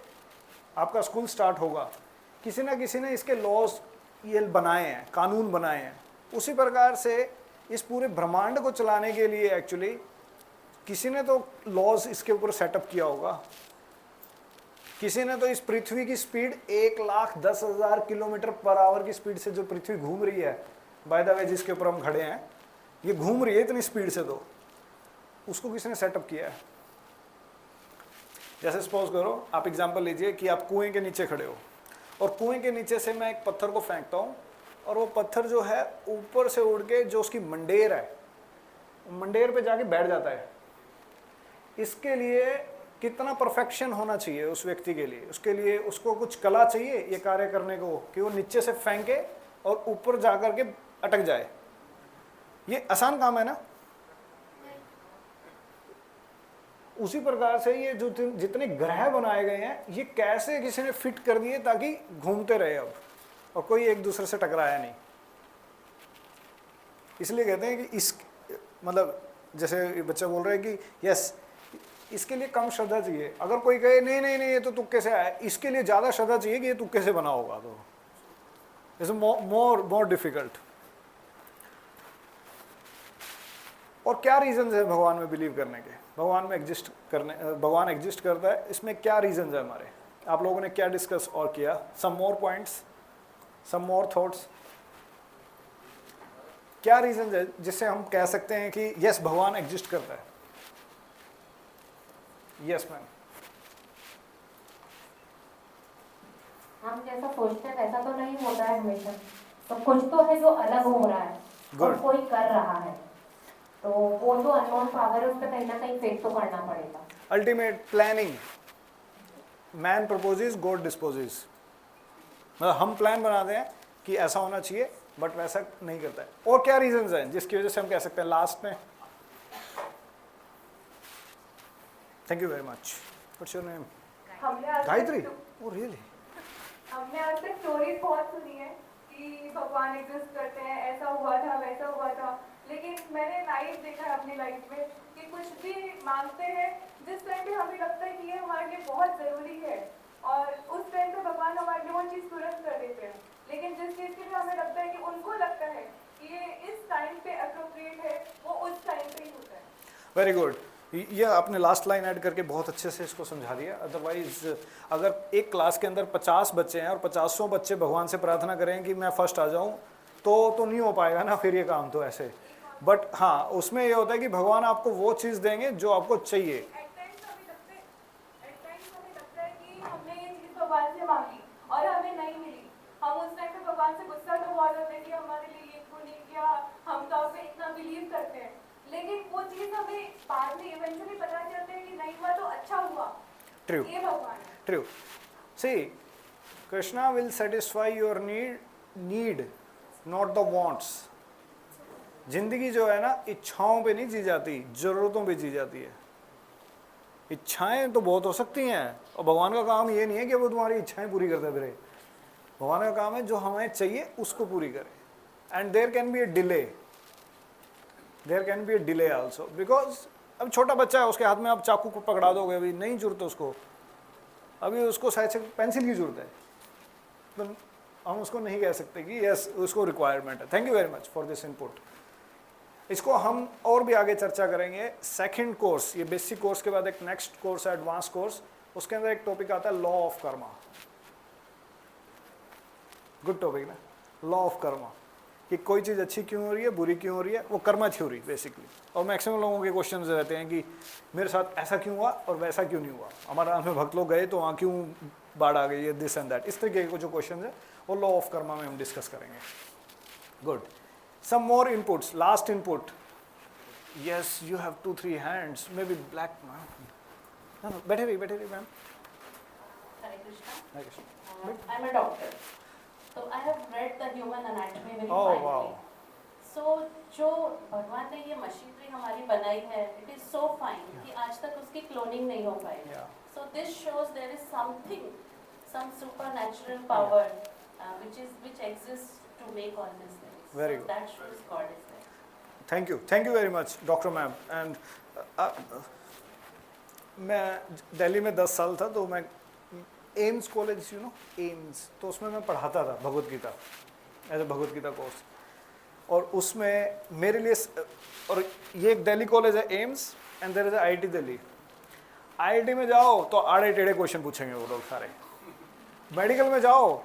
आपका स्कूल स्टार्ट होगा। किसी ना किसी ने इसके लॉज ये बनाए हैं, कानून बनाए हैं। उसी प्रकार से इस पूरे ब्रह्मांड को चलाने के लिए एक्चुअली किसी ने तो लॉज इसके ऊपर सेटअप किया होगा। किसी ने तो इस पृथ्वी की स्पीड 1,10,000 किलोमीटर पर आवर की स्पीड से जो पृथ्वी घूम रही है, बाय द वे जिसके ऊपर हम खड़े हैं, ये घूम रही है इतनी स्पीड से, तो उसको किसी ने सेटअप किया है। जैसे सपोज करो, आप एग्जांपल लीजिए कि आप कुएं के नीचे खड़े हो और कुएं के नीचे से मैं एक पत्थर को फेंकता हूँ और वो पत्थर जो है ऊपर से उड़ के जो उसकी मंडेर है, मंडेर पे जाके बैठ जाता है। इसके लिए कितना परफेक्शन होना चाहिए उस व्यक्ति के लिए, उसके लिए उसको कुछ कला चाहिए ये कार्य करने को कि वो नीचे से फेंके और ऊपर जा कर के अटक जाए। ये आसान काम है ना। उसी प्रकार से ये जो जितने ग्रह बनाए गए हैं, ये कैसे किसी ने फिट कर दिए ताकि घूमते रहे अब, और कोई एक दूसरे से टकराया नहीं। इसलिए कहते हैं कि इस मतलब जैसे बच्चा बोल रहा है कि यस इसके लिए कम श्रद्धा चाहिए। अगर कोई कहे नहीं नहीं नहीं ये तो तुक्के से आया, इसके लिए ज़्यादा श्रद्धा चाहिए कि ये तुक्के से बना होगा, तो इट्स मोर डिफिकल्ट। और क्या रीजन है भगवान में बिलीव करने के, भगवान में एग्जिस्ट करने, भगवान एग्जिस्ट करता है, इसमें क्या रीजन है हमारे? आप लोगों ने क्या डिस्कस और किया? सम मोर पॉइंट्स, सम मोर थॉट्स। क्या रीजन है जिससे हम कह सकते हैं कि यस भगवान एग्जिस्ट करता है? Yes ma'am.
हम जैसा सोचते हैं वैसा तो नहीं होता है हमेशा, तो कुछ तो है जो अलग हो रहा है और कोई कर रहा है, तो वो जो अननोन पावर है उस पर कहीं ना कहीं फेथ तो करना पड़ेगा।
Ultimate planning, man proposes God disposes. मतलब हम प्लान बनाते हैं कि ऐसा होना चाहिए बट वैसा नहीं करता है। और क्या रीजंस हैं जिसकी वजह से हम कह सकते हैं लास्ट में? Thank you very much. What's your name? Gayatri. Oh really?
हमने आज तक स्टोरीज बहुत सुनी है कि भगवान एग्जिस्ट करते हैं, ऐसा हुआ था वैसा हुआ था, लेकिन मैंने लाइफ देखा है अपनी लाइफ में कि कुछ भी मांगते हैं जिस टाइम पे हमें लगता है कि ये हमारे लिए बहुत ज़रूरी है और उस टाइम पे भगवान हमारे लिए वो चीज़ तुरंत कर देते हैं, लेकिन जिस चीज़ के लिए हमें लगता है कि उनको लगता है कि ये इस टाइम पे अप्रोप्रिएट है, वो उस टाइम पे ही होता है।
Very good. ये आपने लास्ट लाइन ऐड करके बहुत अच्छे से इसको समझा दिया। अदरवाइज अगर एक क्लास के अंदर 50 बच्चे हैं और 50 बच्चे भगवान से प्रार्थना करें कि मैं फर्स्ट आ जाऊं तो नहीं हो पाएगा ना फिर ये काम तो ऐसे। बट हाँ, उसमें ये होता है कि भगवान आपको वो चीज़ देंगे जो आपको चाहिए।
एट टाइम्स हमें लगता है कि हमने ये चीज़ भगवान से मांगी और हमें नहीं मिली। हम उस टाइम पे भगवान से गुस्सा तो बहुत होते हैं कि हमारे लिए ये क्यों नहीं किया, हम तो आप पे इतना बिलीव करते हैं, लेकिन वो चीज़ हमें बाद में इवेंचुअली पता चलता है कि नहीं हुआ तो अच्छा हुआ।
ट्रू,
ये भगवान है।
True. See, Krishna will satisfy your need not the wants. जिंदगी जो है ना इच्छाओं पे नहीं जी जाती, जरूरतों पे जी जाती है। इच्छाएं तो बहुत हो सकती हैं और भगवान का काम ये नहीं है कि वो तुम्हारी इच्छाएं पूरी करते फिरे। भगवान का काम है जो हमें चाहिए उसको पूरी करे। And there can be a delay, there can be a delay also, because अब छोटा बच्चा है, उसके हाथ में आप चाकू को पकड़ा दोगे, अभी नहीं जरूरत उसको, अभी उसको शायद से पेंसिल की जरूरत है, तो हम उसको नहीं कह सकते कि यस उसको रिक्वायरमेंट है। Thank you very much for this input. इसको हम और भी आगे चर्चा करेंगे। सेकंड कोर्स, ये बेसिक कोर्स के बाद एक नेक्स्ट कोर्स है एडवांस कोर्स, उसके अंदर एक टॉपिक आता है law of Karma. Good topic ना, लॉ ऑफ कर्मा, कि कोई चीज़ अच्छी क्यों हो रही है, बुरी क्यों हो रही है, वो कर्मा थ्योरी बेसिकली। और मैक्सिमम लोगों के क्वेश्चन रहते हैं कि मेरे साथ ऐसा क्यों हुआ और वैसा क्यों नहीं हुआ, हमारे यहाँ में भक्त लोग गए तो वहाँ क्यों बाढ़ आ गई है, दिस एंड दैट। इस तरीके के जो क्वेश्चन है वो लॉ ऑफ कर्मा में हम डिस्कस करेंगे। Good. Some more inputs, last input. Yes, you have 2-3 hands, maybe black. No, बैठे रही ma'am.
Hare Krishna.
Hare Krishna.
I'm a doctor, so I have read the human anatomy very
Oh
finely.
wow.
सो जो भगवान ने ये मशीनरी हमारी बनाई है, इट इज सो फाइन कि आज तक उसकी क्लोनिंग नहीं हो पाई.
Yeah.
So this shows there is something, some supernatural power which exists to make all these things.
Very
so
good.
that shows God is there.
Thank you very much doctor ma'am. And मैं दिल्ली में 10 साल था, तो मैं AIIMS college, you know AIIMS, तो उसमें मैं पढ़ाता था Bhagwat Gita as a Bhagwat Gita course. और उसमें मेरे लिए और ये एक दिल्ली कॉलेज है AIIMS, and there is IIT Delhi. IIT में जाओ तो आड़े टेढ़े क्वेश्चन पूछेंगे वो लोग सारे. मेडिकल में जाओ,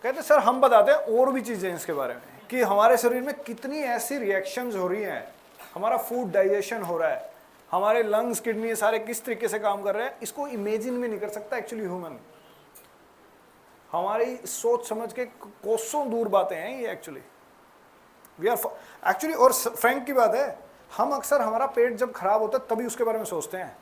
कहते सर हम बताते हैं और भी चीज़ें इसके बारे में कि हमारे शरीर में कितनी ऐसी रिएक्शंस हो रही हैं, हमारा फूड डाइजेशन हो रहा है, हमारे लंग्स किडनी सारे किस तरीके से काम कर रहे हैं. इसको इमेजिन भी नहीं कर सकता एक्चुअली ह्यूमन. हमारी सोच समझ के कोसों दूर बातें हैं ये एक्चुअली. वी आर एक्चुअली, और फ्रैंक की बात है, हम अक्सर हमारा पेट जब खराब होता है तभी उसके बारे में सोचते हैं.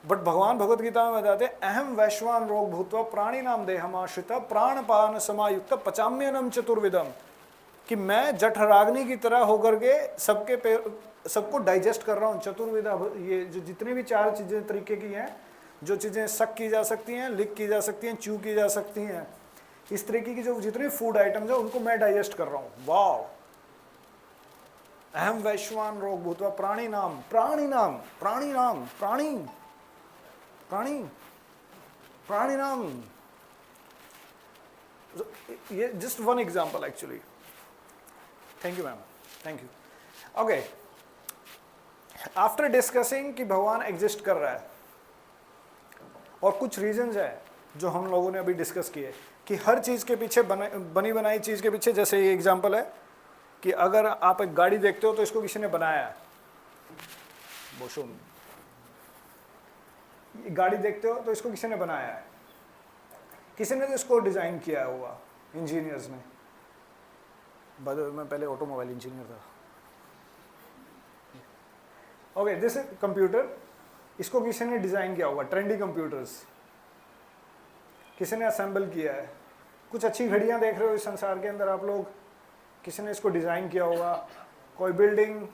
बट भगवान भगवत गीता में बताते हैं अहम वैश्वान रोग भूत्वा प्राणी नाम देहमाश्रित प्राणपान समायुक्त पचाम्यनम चतुर्विधम, कि मैं जठराग्नि की तरह होकर के सबको डाइजेस्ट कर रहा हूँ. चतुर्विधा, ये जो जितनी भी 4 चीज़ें तरीके की हैं, जो चीज़ें सक की जा सकती हैं, लिक की जा सकती हैं, च्यू की जा सकती हैं, इस तरीके की जो जितनी फूड आइटम्स हैं उनको मैं डाइजेस्ट कर रहा हूँ. वाह. अहम वैश्वान रोग भूत्वा प्राणी नाम प्राणी नाम. ये just one example actually. Thank you ma'am, thank you. Okay, after discussing कि भगवान एग्जिस्ट कर रहा है और कुछ रीजंस है जो हम लोगों ने अभी डिस्कस किए कि हर चीज़ के पीछे बनी बनाई चीज़ के पीछे, जैसे ये एग्जांपल है कि अगर आप एक गाड़ी देखते हो तो इसको किसी ने बनाया है. बोशुम, गाड़ी देखते हो तो इसको किसी ने बनाया है, किसी ने तो इसको डिज़ाइन किया हुआ, इंजीनियर्स ने. मैं पहले ऑटोमोबाइल इंजीनियर था. ओके, दिस इज कंप्यूटर, इसको किसी ने डिज़ाइन किया होगा. ट्रेंडी कंप्यूटर्स किसी ने असेंबल किया है. कुछ अच्छी घड़ियां देख रहे हो इस संसार के अंदर आप लोग, किसी ने इसको डिज़ाइन किया होगा. कोई बिल्डिंग,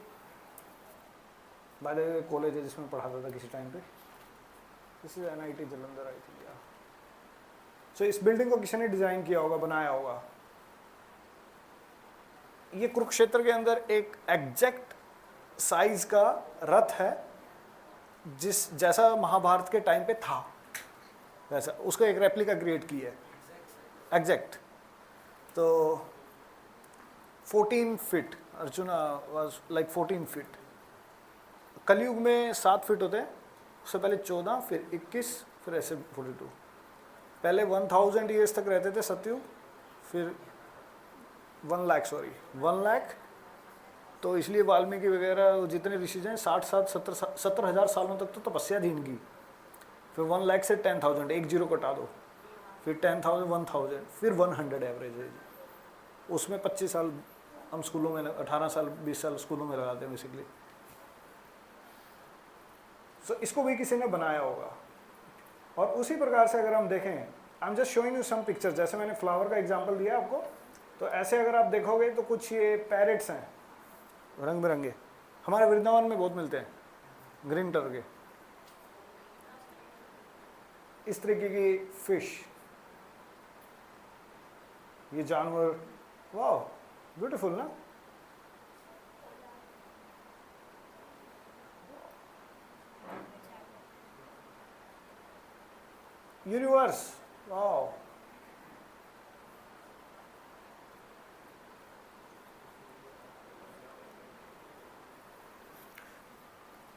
बाय कॉलेज है जिसमें पढ़ाता था किसी टाइम पे, दिस इज NIT जलंधर आई थी. सो इस बिल्डिंग को किसी ने डिज़ाइन किया होगा, बनाया होगा. ये कुरुक्षेत्र के अंदर एक एग्जैक्ट साइज का रथ है, जैसा महाभारत के टाइम पे था वैसा, उसका एक रेप्लिका क्रिएट की है एग्जैक्ट. तो 14 feet, arjuna was like 14 feet. कलयुग में 7 फीट होते हैं, उससे पहले 14, फिर 21, फिर ऐसे 42. पहले 1000 ईयर्स तक रहते थे सतयुग, फिर 1 लाख. तो इसलिए वाल्मीकि वगैरह जितने ऋषि हैं 60-70 सालों तक तो तपस्या थी इनकी. फिर 1 लाख से 10,000, एक जीरो कटा दो, फिर 10,000, 1,000, फिर 100 एवरेज है. उसमें 25 साल हम स्कूलों में, 18 साल 20 साल स्कूलों में लगाते हैं बेसिकली. सो इसको भी किसी ने बनाया होगा. और उसी प्रकार से अगर हम देखें, I am just showing you some picture, जैसे मैंने फ्लावर का एग्जांपल दिया आपको, तो ऐसे अगर आप देखोगे तो कुछ ये पैरेट्स हैं रंग बिरंगे, हमारे वृंदावन में बहुत मिलते हैं, ग्रीन कलर के. इस तरीके की फिश, ये जानवर, वाह ब्यूटीफुल ना. यूनिवर्स, वाह.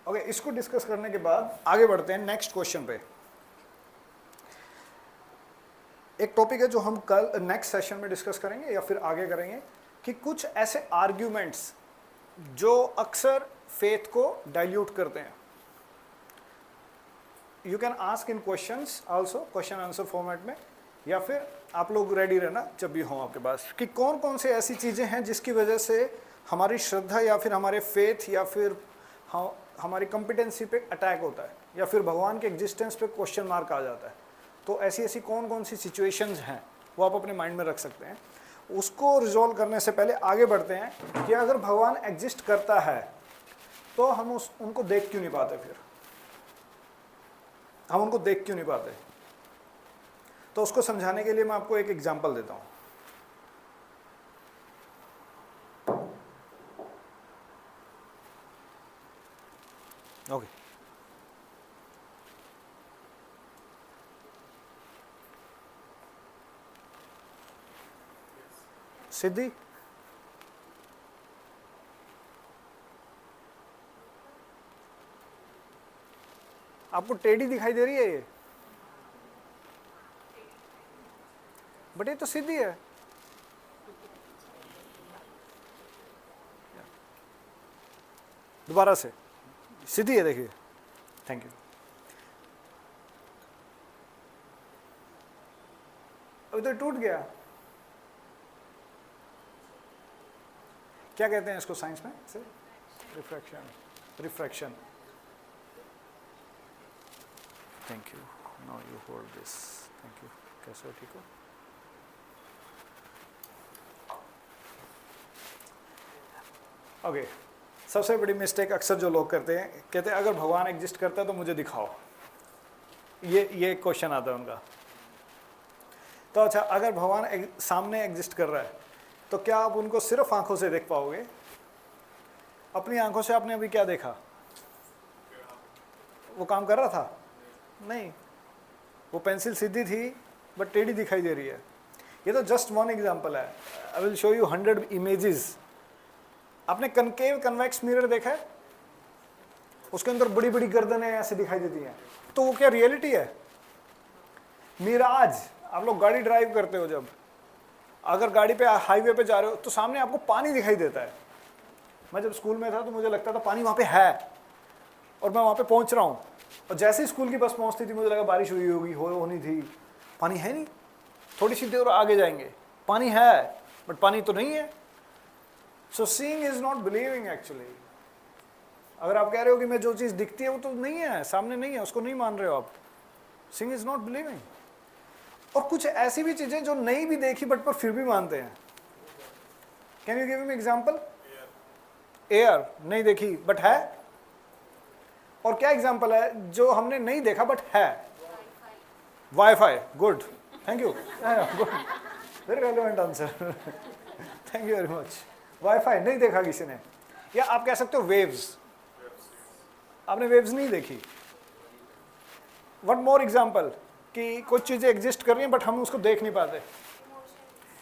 ओके, इसको डिस्कस करने के बाद आगे बढ़ते हैं नेक्स्ट क्वेश्चन पे. एक टॉपिक है जो हम कल नेक्स्ट सेशन में डिस्कस करेंगे या फिर आगे करेंगे, कि कुछ ऐसे आर्ग्यूमेंट्स जो अक्सर फेथ को डाइल्यूट करते हैं. You can ask in questions also, question answer format में, या फिर आप लोग रेडी रहना जब भी हो आपके पास, कि कौन कौन से ऐसी चीज़ें हैं जिसकी वजह से हमारी श्रद्धा या फिर हमारे फेथ या फिर हमारी कॉम्पिटेंसी पे अटैक होता है, या फिर भगवान के एग्जिस्टेंस पे क्वेश्चन मार्क आ जाता है. तो ऐसी ऐसी कौन कौन सी सिचुएशंस हैं वो आप अपने माइंड में रख सकते हैं. उसको रिजॉल्व करने से पहले आगे बढ़ते हैं कि अगर भगवान एग्जिस्ट करता है तो हम उनको देख क्यों नहीं पाते, फिर हम उनको देख क्यों नहीं पाते। तो उसको समझाने के लिए मैं आपको एक एग्जांपल देता हूं। ओके, सिद्धि, आपको टेढ़ी दिखाई दे रही है ये, बट ये तो सीधी है। दोबारा से, सीधी है, देखिए। Thank you. अभी तो टूट गया। क्या कहते हैं इसको साइंस में? से refraction, refraction. Thank you. Now you hold this. Thank you. कैसे हो, ठीक हो? ओके, सबसे बड़ी मिस्टेक अक्सर जो लोग करते हैं, कहते हैं अगर भगवान एग्जिस्ट करता है तो मुझे दिखाओ। ये क्वेश्चन आता है उनका। तो अच्छा, अगर भगवान सामने एग्जिस्ट कर रहा है तो क्या आप उनको सिर्फ आंखों से देख पाओगे? अपनी आंखों से आपने अभी क्या देखा? वो काम कर रहा था? नहीं, वो पेंसिल सीधी थी बट टेढ़ी दिखाई दे रही है। ये तो जस्ट वन एग्जांपल है। I will show you 100 images. आपने कनकेव कन्वेक्स मिरर देखा है? उसके अंदर बड़ी बड़ी गर्दनें ऐसे दिखाई देती हैं, तो वो क्या रियलिटी है? मिराज। आप लोग गाड़ी ड्राइव करते हो, जब अगर गाड़ी पे हाईवे पे जा रहे हो तो सामने आपको पानी दिखाई देता है। मैं जब स्कूल में था तो मुझे लगता था पानी वहाँ पे है और मैं वहाँ पे पहुँच रहा हूँ, और जैसे ही स्कूल की बस पहुँचती थी मुझे लगा बारिश हुई होगी, होनी थी। पानी है नहीं, थोड़ी सी देर आगे जाएंगे, पानी है बट पानी तो नहीं है। सो seeing is not believing actually. अगर आप कह रहे हो कि मैं जो चीज़ दिखती है वो तो नहीं है, सामने नहीं है, उसको नहीं मान रहे हो आप। Seeing is not believing. और कुछ ऐसी भी चीज़ें जो नहीं भी देखी बट पर फिर भी मानते हैं। Can you give me example? Air नहीं देखी बट है। और क्या एग्जाम्पल है जो हमने नहीं देखा बट है? Wifi. Good, thank you. Good, very relevant answer. Thank you very much. Wifi नहीं देखा किसी ने। या आप कह सकते हो वेव्स। आपने वेव्स नहीं देखी। वन मोर एग्जाम्पल कि कुछ चीज़ें एग्जिस्ट कर रही हैं बट हम उसको देख नहीं पाते।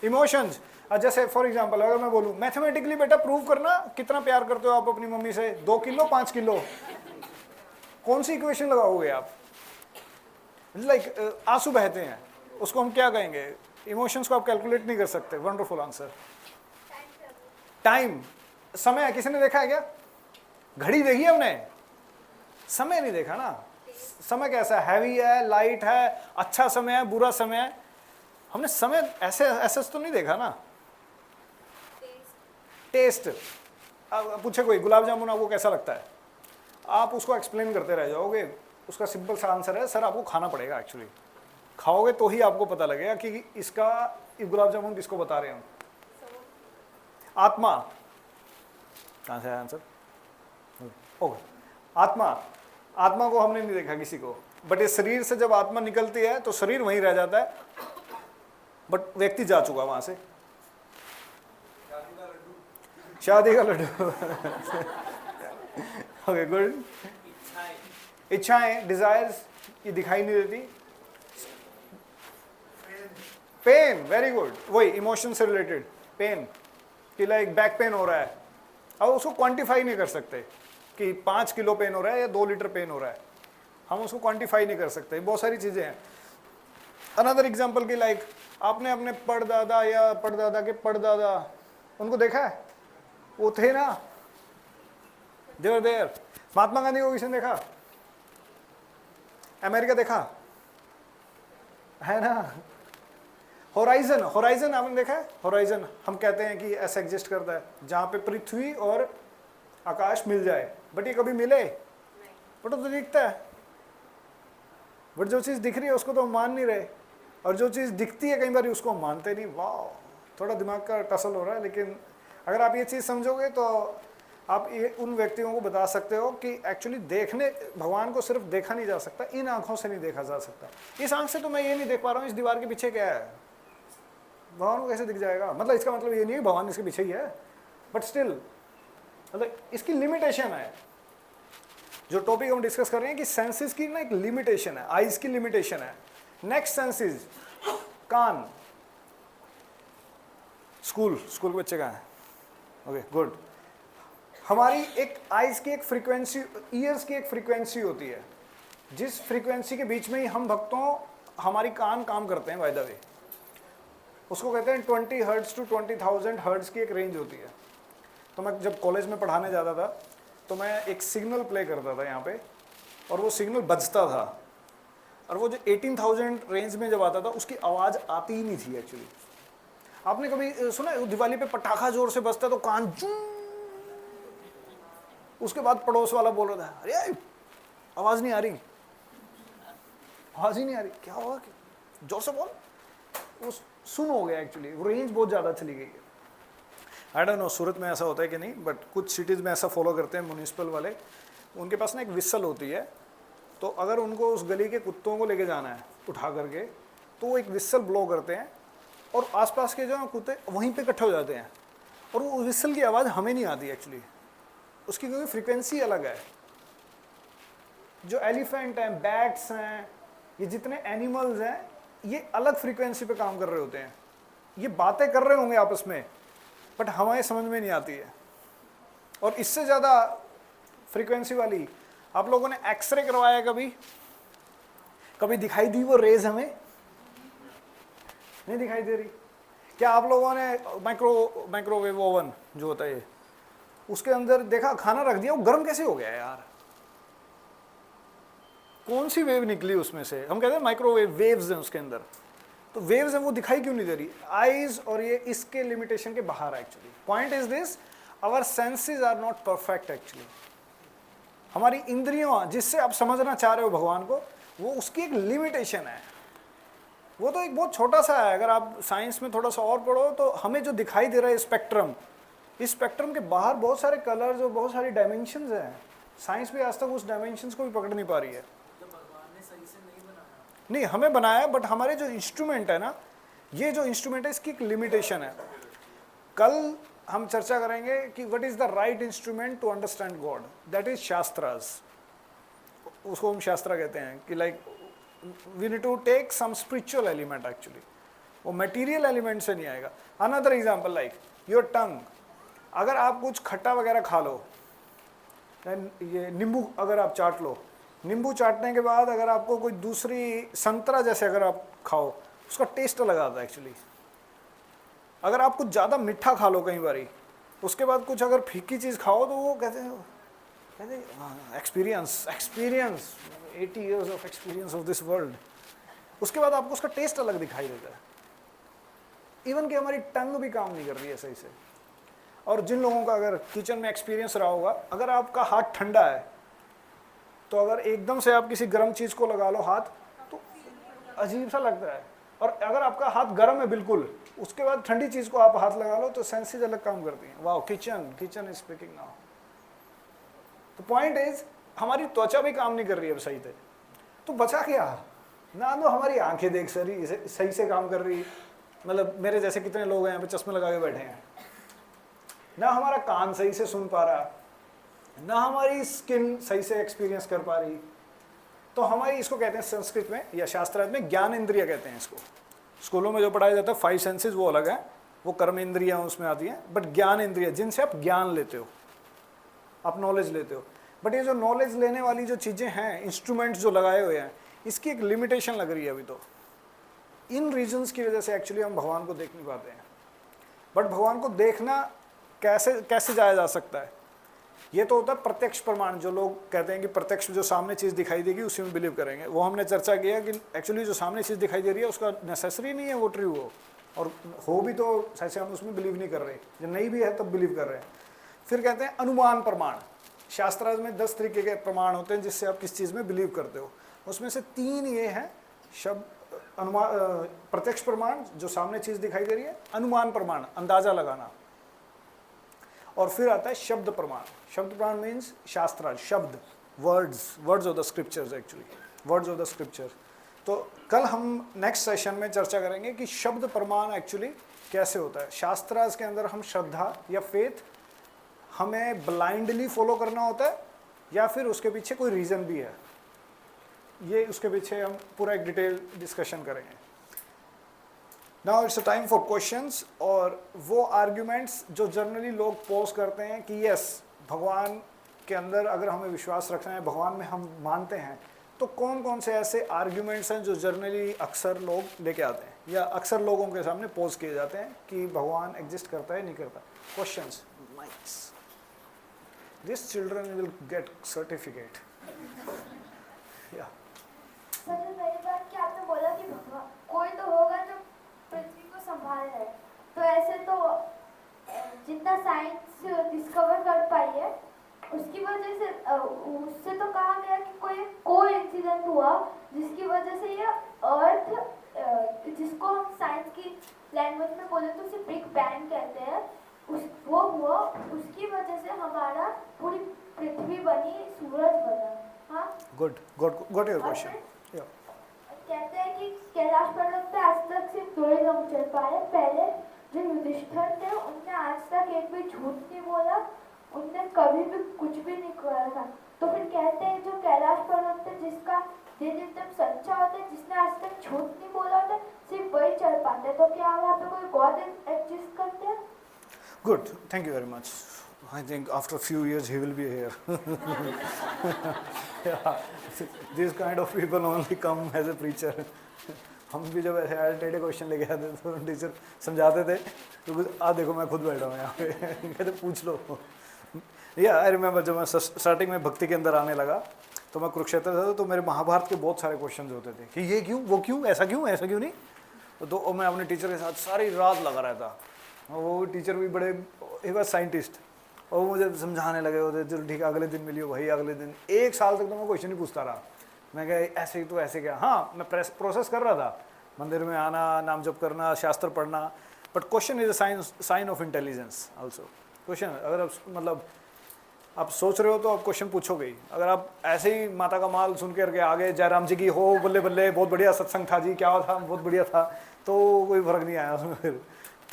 इमोशंस। जैसे फॉर एग्जाम्पल अगर मैं बोलूँ मैथमेटिकली बेटा प्रूव करना कितना प्यार करते हो आप अपनी मम्मी से, 2 किलो 5 किलो, कौन सी इक्वेशन लगाओगे आप? लाइक आंसू बहते हैं, उसको हम क्या कहेंगे? इमोशंस को आप कैलकुलेट नहीं कर सकते। Wonderful answer. टाइम, समय किसी ने देखा है क्या? घड़ी देखी हमने, समय नहीं देखा ना। समय कैसा है? हैवी है, लाइट है, अच्छा समय है, बुरा समय है। हमने समय ऐसे ऐसे तो नहीं देखा ना। टेस्ट, पूछे कोई गुलाब जामुन आपको कैसा लगता है, आप उसको एक्सप्लेन करते रह जाओगे। उसका सिंपल सा आंसर है सर आपको खाना पड़ेगा। एक्चुअली खाओगे तो ही आपको पता लगेगा कि इसका गुलाब जामुन किसको बता रहे हैं हम। आत्मा, कहाँ से आया आंसर? ओके, आत्मा। आत्मा को हमने नहीं देखा किसी को, बट ये शरीर से जब आत्मा निकलती है तो शरीर वहीं रह जाता है बट व्यक्ति जा चुका वहां से। शादी का लड्डू। Okay, good. इच्छाएं, डिजायर्स, ये दिखाई नहीं देती। पेन, वेरी गुड, वही इमोशन से रिलेटेड। पेन कि लाइक बैक पेन हो रहा है, अब उसको क्वांटिफाई नहीं कर सकते कि 5 किलो पेन हो रहा है या 2 लीटर पेन हो रहा है, हम उसको क्वांटिफाई नहीं कर सकते। बहुत सारी चीज़ें हैं। अनदर एग्जांपल की लाइक आपने अपने परदादा या परदादा के परदादा उनको देखा है? वो थे ना, देवर देयर। महात्मा गांधी को किसी ने देखा? अमेरिका देखा है ना? होराइजन, होराइजन आपने देखा है? होराइजन हम कहते हैं कि ऐसा एग्जिस्ट करता है जहाँ पे पृथ्वी और आकाश मिल जाए, बट ये कभी मिले? बट तो दिखता है, बट जो चीज़ दिख रही है उसको तो हम मान नहीं रहे, और जो चीज़ दिखती है कई बार उसको हम मानते नहीं। वाह, थोड़ा दिमाग का टसल हो रहा है, लेकिन अगर आप ये चीज़ समझोगे तो आप ये उन व्यक्तियों को बता सकते हो कि एक्चुअली देखने, भगवान को सिर्फ देखा नहीं जा सकता, इन आंखों से नहीं देखा जा सकता। इस आंख से तो मैं ये नहीं देख पा रहा हूँ इस दीवार के पीछे क्या है, भगवान को कैसे दिख जाएगा? मतलब इसका मतलब ये नहीं है भगवान इसके पीछे ही है, बट स्टिल मतलब इसकी लिमिटेशन है। जो टॉपिक हम डिस्कस कर रहे हैं कि सेंसेस की ना एक लिमिटेशन है, आईज की लिमिटेशन है। नेक्स्ट सेंसेस, कान। स्कूल के बच्चे कहाँ हैं? Okay good. हमारी एक आईज की एक फ्रीक्वेंसी, ईयर्स की एक फ्रीक्वेंसी होती है, जिस फ्रीक्वेंसी के बीच में ही हम भक्तों हमारी कान काम करते हैं। बाय द वे उसको कहते हैं 20 हर्ट्ज टू 20,000 हर्ट्ज की एक रेंज होती है। तो मैं जब कॉलेज में पढ़ाने जाता था तो मैं एक सिग्नल प्ले करता था यहाँ पे, और वो सिग्नल बजता था, और वो जो 18,000 रेंज में जब आता था उसकी आवाज़ आती ही नहीं थी एक्चुअली। आपने कभी सुना है दिवाली पे पटाखा जोर से बजता तो कान जूं, उसके बाद पड़ोस वाला बोल रहा था अरे आवाज़ नहीं आ रही, आवाज़ ही नहीं आ रही, क्या हुआ, जोर से बोल। वो सुन हो गया एक्चुअली, वो रेंज बहुत ज़्यादा चली गई है। आई डोंट नो सूरत में ऐसा होता है कि नहीं, बट कुछ सिटीज़ में ऐसा फॉलो करते हैं म्यूनिसिपल वाले। उनके पास ना एक विसल होती है, तो अगर उनको उस गली के कुत्तों को लेके जाना है उठा करके, तो वो एक विसल ब्लो करते हैं और आसपास के जो कुत्ते वहीं पे इकट्ठे हो जाते हैं, और वो विसल की आवाज़ हमें नहीं आती एक्चुअली, उसकी क्योंकि फ्रीक्वेंसी अलग है। जो एलिफेंट हैं, बैट्स हैं, ये जितने एनिमल्स हैं, ये अलग फ्रीक्वेंसी पे काम कर रहे होते हैं। ये बातें कर रहे होंगे आपस में, बट हमारे समझ में नहीं आती है। और इससे ज़्यादा फ्रीक्वेंसी वाली, आप लोगों ने एक्सरे करवाया कभी दिखाई दी वो रेज? हमें नहीं दिखाई दे रही। क्या आप लोगों ने माइक्रोवेव ओवन जो होता है उसके अंदर देखा, खाना रख दिया, वो गर्म कैसे हो गया यार? कौन सी वेव निकली उसमें से? हम कहते हैं माइक्रोवेव वेव्स हैं उसके अंदर, तो वेव्स हैं, वो दिखाई क्यों नहीं दे रही? आईज और ये इसके लिमिटेशन के बाहर है actually. Point is this, our senses are not perfect actually. हमारी इंद्रियों जिससे आप समझना चाह रहे हो भगवान को, वो उसकी एक लिमिटेशन है। वो तो एक बहुत छोटा सा है। अगर आप साइंस में थोड़ा सा और पढ़ो तो हमें जो दिखाई दे रहा है स्पेक्ट्रम, इस स्पेक्ट्रम के बाहर बहुत सारे कलर्स और बहुत सारी डायमेंशंस हैं। साइंस भी आज तक उस डायमेंशंस को भी पकड़ नहीं पा रही है। नहीं, हमें बनाया, बट हमारे जो इंस्ट्रूमेंट है ना, ये जो इंस्ट्रूमेंट है इसकी एक लिमिटेशन है। कल हम चर्चा करेंगे कि what is the right instrument to understand God, that is shastras. उसको हम शास्त्रा कहते हैं कि like we need to take some spiritual element actually, वो मटेरियल एलिमेंट से नहीं आएगा। Another example like your tongue, अगर आप कुछ खट्टा वगैरह खा लो, ये नींबू अगर आप चाट लो, नींबू चाटने के बाद अगर आपको कोई दूसरी संतरा जैसे अगर आप खाओ, उसका टेस्ट अलग आता है एक्चुअली। अगर आप कुछ ज़्यादा मीठा खा लो कई बारी, उसके बाद कुछ अगर फीकी चीज़ खाओ तो वो कहते हैं experience 80 years of experience of this world, उसके बाद आपको उसका टेस्ट अलग दिखाई देता है। इवन कि हमारी टंग भी काम नहीं कर रही है सही से। और जिन लोगों का अगर किचन में एक्सपीरियंस रहा होगा, अगर आपका हाथ ठंडा है तो अगर एकदम से आप किसी गर्म चीज़ को लगा लो हाथ, तो अजीब सा लगता है। और अगर आपका हाथ गर्म है बिल्कुल, उसके बाद ठंडी चीज़ को आप हाथ लगा लो तो सेंसेस अलग काम करती हैं। Wow, kitchen is speaking now. तो पॉइंट इज, हमारी त्वचा भी काम नहीं कर रही है सही से, तो बचा क्या? ना तो हमारी आंखें देख सही से काम कर रही, मतलब मेरे जैसे कितने लोग हैं यहाँ पे चश्मे लगा के बैठे हैं, ना हमारा कान सही से सुन पा रहा, ना हमारी स्किन सही से एक्सपीरियंस कर पा रही। तो हमारी, इसको कहते हैं संस्कृत में या शास्त्रार्थ में ज्ञान इंद्रिय कहते हैं इसको। स्कूलों में जो पढ़ाया जाता है 5 सेंसेस वो अलग है, वो कर्म इंद्रियाँ उसमें आती हैं, बट ज्ञान इंद्रिय जिनसे आप ज्ञान लेते हो, आप नॉलेज लेते हो। बट ये जो नॉलेज लेने वाली जो चीज़ें हैं, इंस्ट्रूमेंट्स जो लगाए हुए हैं, इसकी एक लिमिटेशन लग रही है अभी तो। इन रीजंस की वजह से एक्चुअली हम भगवान को देख नहीं पाते हैं। बट भगवान को देखना कैसे जाया जा सकता है? ये तो होता है प्रत्यक्ष प्रमाण, जो लोग कहते हैं कि प्रत्यक्ष जो सामने चीज़ दिखाई देगी उसी में बिलीव करेंगे। वो हमने चर्चा किया कि एक्चुअली जो सामने चीज़ दिखाई दे रही है उसका नेसेसरी नहीं है वो ट्रू हो, और हो भी तो ऐसे हम उसमें बिलीव नहीं कर रहे, जब नहीं भी है तब बिलीव कर रहे हैं। फिर कहते हैं अनुमान प्रमाण। शास्त्रार्थ में 10 तरीके के प्रमाण होते हैं जिससे आप किस चीज़ में बिलीव करते हो। उसमें से 3 ये हैं, शब्द अनुमान, प्रत्यक्ष प्रमाण जो सामने चीज दिखाई दे रही है, अनुमान प्रमाण अंदाजा लगाना, और फिर आता है शब्द प्रमाण। शब्द प्रमाण मीन्स शास्त्र, शब्द, words of the scriptures, actually words of the scripture. तो कल हम नेक्स्ट सेशन में चर्चा करेंगे कि शब्द प्रमाण एक्चुअली कैसे होता है। शास्त्रास के अंदर हम श्रद्धा या फेथ हमें ब्लाइंडली फॉलो करना होता है या फिर उसके पीछे कोई रीज़न भी है, ये उसके पीछे हम पूरा एक डिटेल डिस्कशन करेंगे। Now it's a time for questions, और वो आर्ग्यूमेंट्स जो जनरली लोग पोज करते हैं कि यस भगवान के अंदर अगर हमें विश्वास रखना है, भगवान में हम मानते हैं, तो कौन कौन से ऐसे आर्ग्यूमेंट्स हैं जो जनरली अक्सर लोग लेके आते हैं या अक्सर लोगों के सामने पोज किए जाते हैं कि भगवान एग्जिस्ट करता है नहीं करता। Questions, nice, this children will get certificate. या
सर मेरी बात कि आपने बोला कि भगवान कोई तो होगा जो पृथ्वी को संभाल रहा है, तो ऐसे तो जितना साइंस डिस्कवर कर पाई है उसकी वजह से उससे तो कहा गया कि कोई इंसिडेंट हुआ जिसकी वजह से ये अर्थ, जिसको हम साइंस की लैंग्वेज में बोले तो उसे बिग बैंग कहते हैं, वो हुआ, उसकी वजह से हमारा पूरी पृथ्वी बनी, सूरज बना। हाँ,
गुड योर क्वेश्चन।
कहते हैं कि कैलाश पर्वत पे आज तक सिर्फ 2 ही लोग चढ़ पाए। पहले जो युधिष्ठिर थे उनने आज तक एक भी झूठ नहीं बोला, उनने कभी भी कुछ भी नहीं करा था। तो फिर कहते हैं जो कैलाश पर्वत पे जिसका दिल एकदम सच्चा होता है, जिसने आज तक झूठ नहीं बोला होता, सिर्फ वही चढ़ पाते हैं। तो क्या वहाँ पे कोई गॉड एग्जिस्ट करते हैं?
Good, thank you very much. I think after a few years he will be here. Yeah, these kind of people only come as a preacher. हम भी जब ऐसे टेढ़े क्वेश्चन लेके आते थे तो टीचर समझाते थे, तो आ देखो मैं खुद बैठा हूँ यहाँ पे, कहते पूछ लो। या आई रिमेम्बर जब मैं स्टार्टिंग में भक्ति के अंदर आने लगा तो मैं कुरुक्षेत्र था, तो मेरे महाभारत के बहुत सारे क्वेश्चन होते थे कि ये क्यों, वो क्यों, ऐसा क्यों नहीं। तो मैं अपने टीचर के साथ सारी रात लगा रहता, वो टीचर भी बड़े, ही वाज साइंटिस्ट, और वो मुझे समझाने लगे होते, चलो ठीक है अगले दिन मिलियो भाई, अगले दिन। 1 साल तक तो मैं क्वेश्चन ही पूछता रहा। मैं कहा ऐसे ही तो ऐसे क्या, हाँ मैं प्रोसेस कर रहा था, मंदिर में आना, नाम जप करना, शास्त्र पढ़ना, but question is a sign of intelligence also. Question अगर आप मतलब आप सोच रहे हो तो आप क्वेश्चन पूछोगे ही। अगर आप ऐसे ही माता का माल सुन करके आगे जयराम जी की हो बल्ले बल्ले बहुत बढ़िया सत्संग था जी, क्या था, बहुत बढ़िया था, तो कोई फर्क नहीं आया उसमें फिर।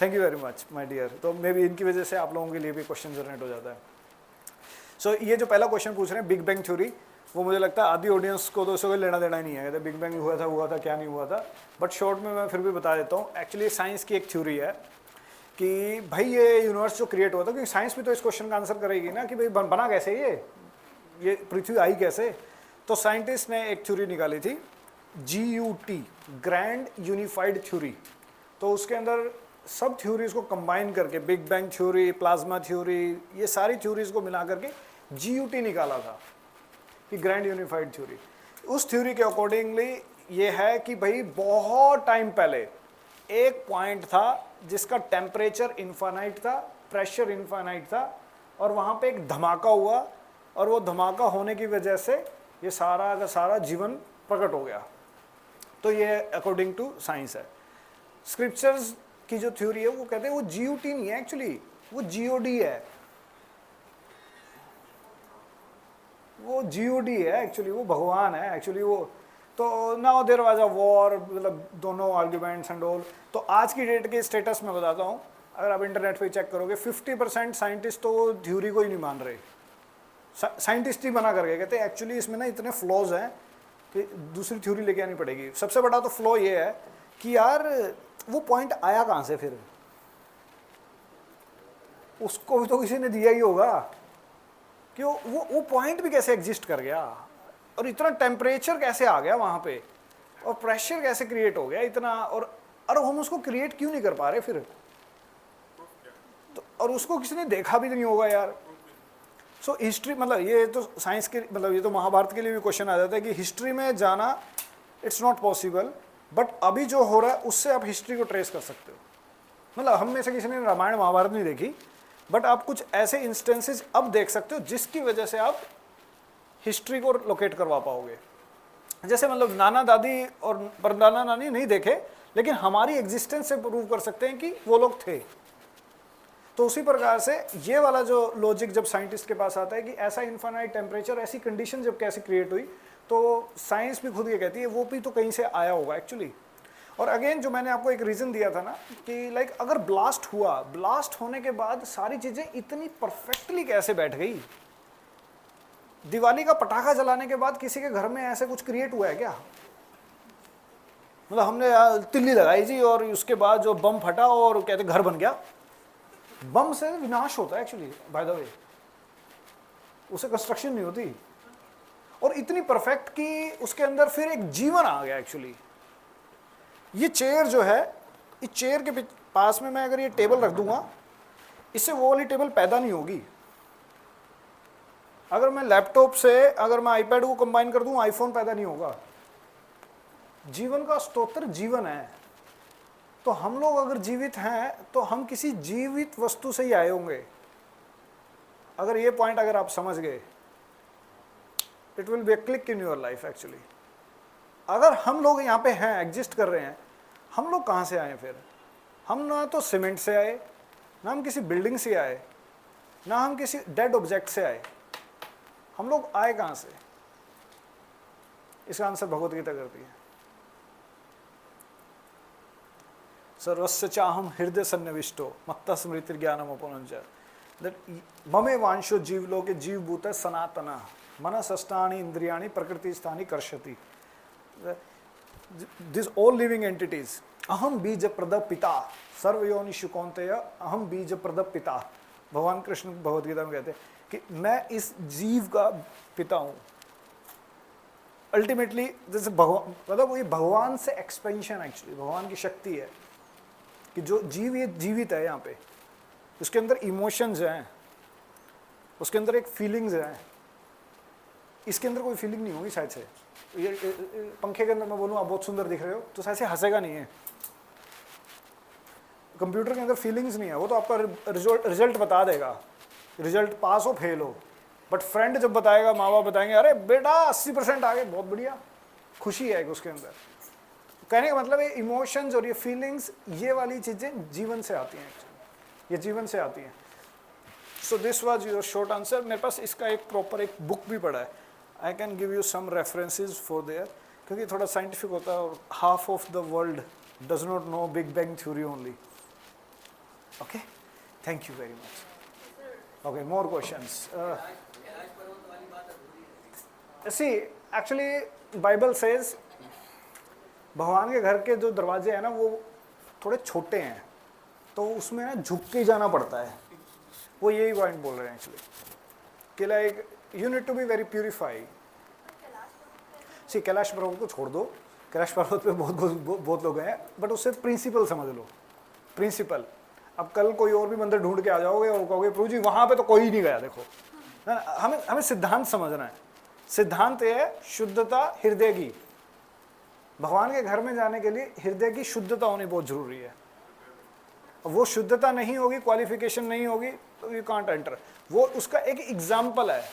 Thank you very much my dear. तो मे बी इनकी वजह से आप लोगों के लिए भी क्वेश्चन जनरेट हो जाता है। सो ये जो पहला क्वेश्चन पूछ रहे हैं बिग बैंग थ्योरी, वो मुझे लगता है आधी ऑडियंस को तो उससे कोई लेना देना ही नहीं है, कहते बिग बैंग हुआ था क्या नहीं हुआ था, बट शॉर्ट में मैं फिर भी बता देता हूँ। एक्चुअली साइंस की एक थ्योरी है कि भाई ये यूनिवर्स जो क्रिएट हुआ था, क्योंकि साइंस भी तो इस क्वेश्चन का आंसर करेगी ना कि भाई बना कैसे ये पृथ्वी आई कैसे। तो साइंटिस्ट ने एक थ्योरी निकाली थी GUT, ग्रैंड यूनिफाइड थ्योरी। तो उसके अंदर सब थ्योरीज को कंबाइन करके, big bang theory, plasma theory, ये सारी थ्योरीज को मिला करके GUT निकाला था कि ग्रैंड यूनिफाइड थ्योरी। उस थ्योरी के अकॉर्डिंगली ये है कि भाई बहुत टाइम पहले एक पॉइंट था जिसका टेम्परेचर इनफाइनाइट था, प्रेशर इनफाइनाइट था, और वहाँ पे एक धमाका हुआ, और वो धमाका होने की वजह से ये सारा का सारा जीवन प्रकट हो गया। तो ये अकॉर्डिंग टू साइंस है। स्क्रिप्चर्स की जो थ्योरी है वो कहते हैं वो GUT नहीं है, एक्चुअली वो GOD है, वो GOD है एक्चुअली, वो भगवान है एक्चुअली वो। तो now there was a war, मतलब दोनों आर्ग्यूमेंट्स एंड ऑल। तो आज की डेट के स्टेटस में बताता हूँ, अगर आप इंटरनेट पे चेक करोगे 50% साइंटिस्ट तो थ्योरी को ही नहीं मान रहे, साइंटिस्ट ही बना करके कहते हैं एक्चुअली इसमें ना इतने फ्लॉज हैं कि दूसरी थ्योरी लेके आनी पड़ेगी। सबसे बड़ा तो फ्लॉ ये है कि यार वो पॉइंट आया कहाँ से, फिर उसको भी तो किसी ने दिया ही होगा कि वो पॉइंट भी कैसे एग्जिस्ट कर गया, और इतना टेम्परेचर कैसे आ गया वहाँ पे, और प्रेशर कैसे क्रिएट हो गया इतना, और हम उसको क्रिएट क्यों नहीं कर पा रहे फिर तो, और उसको किसी ने देखा भी नहीं होगा यार। सो हिस्ट्री, मतलब ये तो साइंस के, मतलब ये तो महाभारत के लिए भी क्वेश्चन आ जाता है कि हिस्ट्री में जाना इट्स नॉट पॉसिबल, बट अभी जो हो रहा है उससे आप हिस्ट्री को ट्रेस कर सकते हो। मतलब हम में से किसी ने रामायण महाभारत नहीं देखी, बट आप कुछ ऐसे इंस्टेंसेस अब देख सकते हो जिसकी वजह से आप हिस्ट्री को लोकेट करवा पाओगे। जैसे मतलब नाना दादी और परदादा नानी नहीं देखे, लेकिन हमारी एग्जिस्टेंस से प्रूव कर सकते हैं कि वो लोग थे। तो उसी प्रकार से ये वाला जो लॉजिक जब साइंटिस्ट के पास आता है कि ऐसा इन्फाइनाइट टेम्परेचर, ऐसी कंडीशन जब कैसे क्रिएट हुई, तो साइंस भी खुद ये कहती है वो भी तो कहीं से आया होगा एक्चुअली। और अगेन जो मैंने आपको एक रीज़न दिया था ना कि लाइक अगर ब्लास्ट हुआ, ब्लास्ट होने के बाद सारी चीज़ें इतनी परफेक्टली कैसे बैठ गई। दिवाली का पटाखा जलाने के बाद किसी के घर में ऐसे कुछ क्रिएट हुआ है क्या? मतलब हमने तिल्ली लगाई जी और उसके बाद जो बम फटा और कहते घर बन गया। बम से विनाश होता है एक्चुअली, बाय द वे, उसे कंस्ट्रक्शन नहीं होती। और इतनी परफेक्ट कि उसके अंदर फिर एक जीवन आ गया एक्चुअली। ये चेयर जो है, इस चेयर के पास में मैं अगर ये टेबल रख दूंगा, इससे वो वाली टेबल पैदा नहीं होगी। अगर मैं लैपटॉप से, अगर मैं आईपैड को कंबाइन कर दूं, आईफोन पैदा नहीं होगा। जीवन का स्तोत्र जीवन है। तो हम लोग अगर जीवित हैं तो हम किसी जीवित वस्तु से ही आए होंगे। अगर ये पॉइंट अगर आप समझ गए, it will be a click in your life actually. अगर हम लोग यहाँ पे हैं, एग्जिस्ट कर रहे हैं, हम लोग कहाँ से आए फिर? हम ना तो सीमेंट से आए, ना हम किसी बिल्डिंग से आए, ना हम किसी डेड ऑब्जेक्ट से आए। हम लोग आए कहाँ से? इसका आंसर भगवत गीता करती है। सर्वस्य चाहम हृदय सन्निविष्टो मत्तः स्मृति ज्ञानम अपनंच ममे वांशो जीवलोके जीवभूत सनातना मनसष्टानि इंद्रियाणि प्रकृति स्थानी कर्षति। दिस ऑल लिविंग एंटिटीज, अहम बीज प्रद पिता सर्वयोनिषु कौन्तेय अहम बीज प्रद पिता। भगवान कृष्ण भगवद गीता में कहते हैं कि मैं इस जीव का पिता हूँ। अल्टीमेटली जैसे भगवान, मतलब ये भगवान से एक्सपेंशन एक्चुअली, भगवान की शक्ति है कि जो जीव ये जीवित है यहाँ पे, उसके अंदर इमोशंस हैं, उसके अंदर एक फीलिंग्स हैं। इसके अंदर कोई फीलिंग नहीं होगी शायद से। ये पंखे के अंदर मैं बोलूँ आप बहुत सुंदर दिख रहे हो तो शायद से हंसेगा नहीं है। कंप्यूटर के अंदर फीलिंग्स नहीं है, वो तो आपका रिजल्ट बता देगा, रिजल्ट पास हो फेल हो। बट फ्रेंड जब बताएगा, माँ बाप बताएंगे अरे बेटा 80% आ गए, बहुत बढ़िया, खुशी है उसके अंदर। कहने का मतलब है इमोशंस और ये फीलिंग्स, ये वाली चीज़ें जीवन से आती हैं एक्चुअली, ये जीवन से आती हैं। So this was your short answer. मेरे पास इसका एक प्रॉपर एक बुक भी पड़ा है, I can give you some references for there, क्योंकि थोड़ा साइंटिफिक होता है और half of the world does not know big bang theory only. Okay, thank you very much. Okay, more questions. See actually Bible says भगवान के घर के जो दरवाजे हैं ना वो थोड़े छोटे हैं, तो उसमें ना झुक के जाना पड़ता है। वो यही पॉइंट बोल रहे हैं एक्चुअली कि like you need to be very purified. See Kailash पर्वत को छोड़ दो, कैलाश पर्वत पे बहुत लोग हैं, बट उससे प्रिंसिपल समझ लो, प्रिंसिपल। अब कल कोई और भी मंदिर ढूंढ के आ जाओगे और कहोगे प्रभु जी वहाँ पे तो कोई नहीं गया, देखो हमें सिद्धांत समझना है। सिद्धांत ये है शुद्धता हृदय की। भगवान के घर में जाने के लिए हृदय की शुद्धता होनी बहुत जरूरी है। वो शुद्धता नहीं होगी, क्वालिफिकेशन नहीं होगी तो यू कांट एंटर। वो उसका एक एग्जाम्पल है।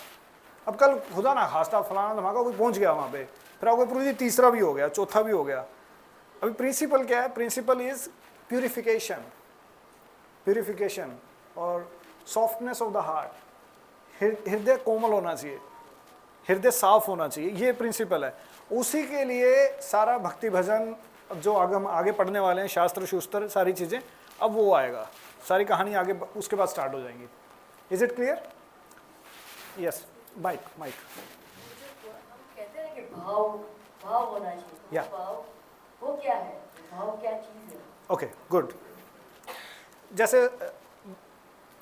अब कल खुदा ना खास्ता फलाना धमाका कोई पहुंच गया वहाँ पे, फिर आपको प्रभु जी तीसरा भी हो गया, चौथा भी हो गया। अभी प्रिंसिपल क्या है? प्रिंसिपल इज प्यूरिफिकेशन, प्यूरिफिकेशन और सॉफ्टनेस ऑफ द हार्ट। हृदय कोमल होना चाहिए, हृदय साफ होना चाहिए, ये प्रिंसिपल है। उसी के लिए सारा भक्ति भजन जो आगे पढ़ने वाले हैं, शास्त्र शूस्त्र सारी चीज़ें, अब वो आएगा, सारी कहानी आगे उसके बाद स्टार्ट हो जाएंगी। Is it clear? Yes, mic mic.
हम कहते हैं कि भाव होना चाहिए।
या
भाव वो क्या है? भाव क्या चीज़ है?
Okay, good. जैसे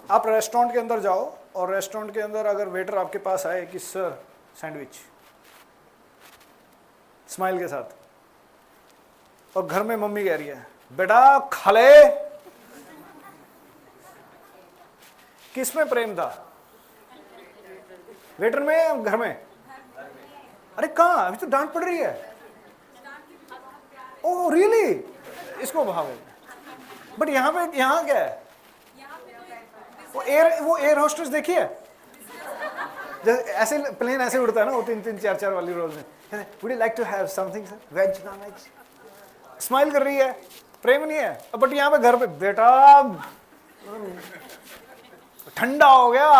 आप रेस्टोरेंट के अंदर जाओ और रेस्टोरेंट के अंदर अगर वेटर आपके पास आए कि सर सैंडविच, स्माइल के साथ, और घर में मम्मी कह रही है बेटा खा ले, किस में प्रेम था? वेटर में या घर में? अरे कहाँ, अभी तो डांट पड़ रही है। ओह रियली, इसको भाव है। बट यहाँ पे, यहाँ क्या है? वो एयर होस्टेस देखिए ऐसे प्लेन ऐसे उड़ता है ना वो 3-3 4-4 वाली रोज में, would you like to have something sir, veg non veg, smile कर रही है, प्रेम नहीं है। बट यहाँ पे घर पे बेटा ठंडा हो गया।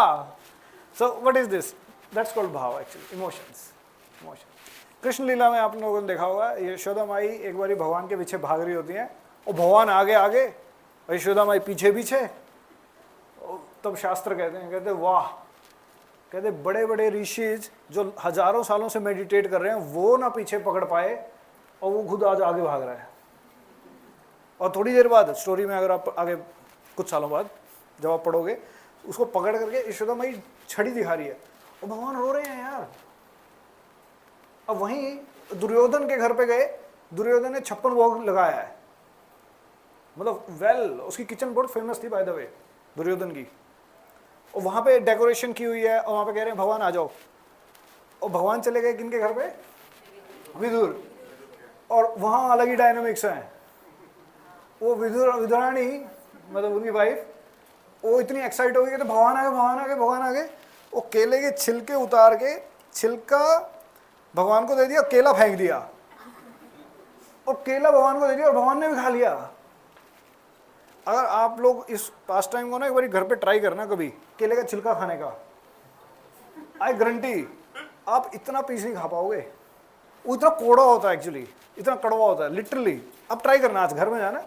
So what is this, that's called भाव एक्चुअली, इमोशंस। कृष्ण लीला में आप लोगों ने देखा होगा, यशोदा माई एक बारी भगवान के पीछे भाग रही होती है और भगवान आगे आगे और यशोदा माई पीछे पीछे। तब शास्त्र कहते वाह, कहते बड़े बड़े ऋषिज जो हजारों सालों से मेडिटेट कर रहे हैं वो ना पीछे पकड़ पाए और वो खुद आज आगे भाग रहा है। और थोड़ी देर बाद स्टोरी में अगर आप आगे कुछ सालों बाद जब आप पढ़ोगे, उसको पकड़ करके यशोदा माई छड़ी दिखा रही है और भगवान रो रहे हैं यार। अब वहीं दुर्योधन के घर पे गए, दुर्योधन ने 56 भोग लगाया है, मतलब उसकी किचन बहुत फेमस थी बाय द वे दुर्योधन की। और वहां पे डेकोरेशन की हुई है और वहां पे कह रहे हैं भगवान आ जाओ, और भगवान चले गए किनके घर पे, विदुर। और वहां अलग ही डायनामिक्स हैं। वो विदुरानी मतलब उनकी वाइफ, वो इतनी एक्साइट हो गई कि तो भगवान आगे भगवान आगे भगवान आगे। वो केले के छिलके उतार के छिलका भगवान को दे दिया, केला फेंक दिया, और केला भगवान को दे दिया और भगवान ने भी खा लिया। अगर आप लोग इस पास टाइम को ना एक बार घर पे ट्राई करना कभी, केले का छिलका खाने का, आई गारंटी आप इतना पीस नहीं खा पाओगे। वो इतना कोड़ा होता है एक्चुअली, इतना कड़वा होता है लिटरली। अब ट्राई करना, आज घर में जाना,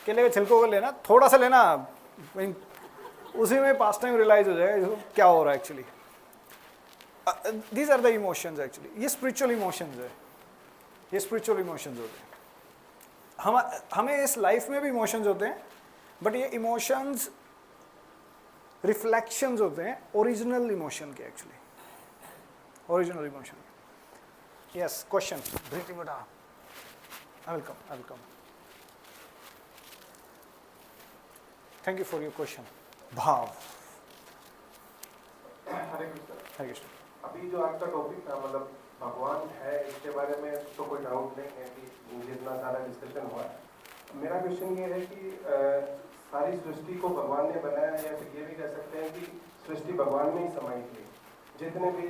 केले के छिलकों को लेना, थोड़ा सा लेना, उसी में पास टाइम रियलाइज हो जाएगा क्या हो रहा है actually. These are the emotions actually, ये स्पिरिचुअल इमोशंस है, ये स्पिरिचुअल इमोशंस होते हैं। हमें इस लाइफ में भी इमोशंस होते हैं, बट ये इमोशंस रिफ्लेक्शंस होते हैं ओरिजिनल इमोशन के actually, original emotion. Yes, question, breathing बेटा, I will come. Thank you for your question. भाव।
हरे कृष्ण।
हरे कृष्ण।
अभी जो आपका टॉपिक था, मतलब भगवान है, इसके बारे में तो कोई डाउट नहीं है कि जितना सारा डिस्कशन हुआ। मेरा क्वेश्चन ये है कि सारी सृष्टि को भगवान ने बनाया, या फिर ये भी कह सकते हैं कि सृष्टि भगवान में ही समाई थी। जितने भी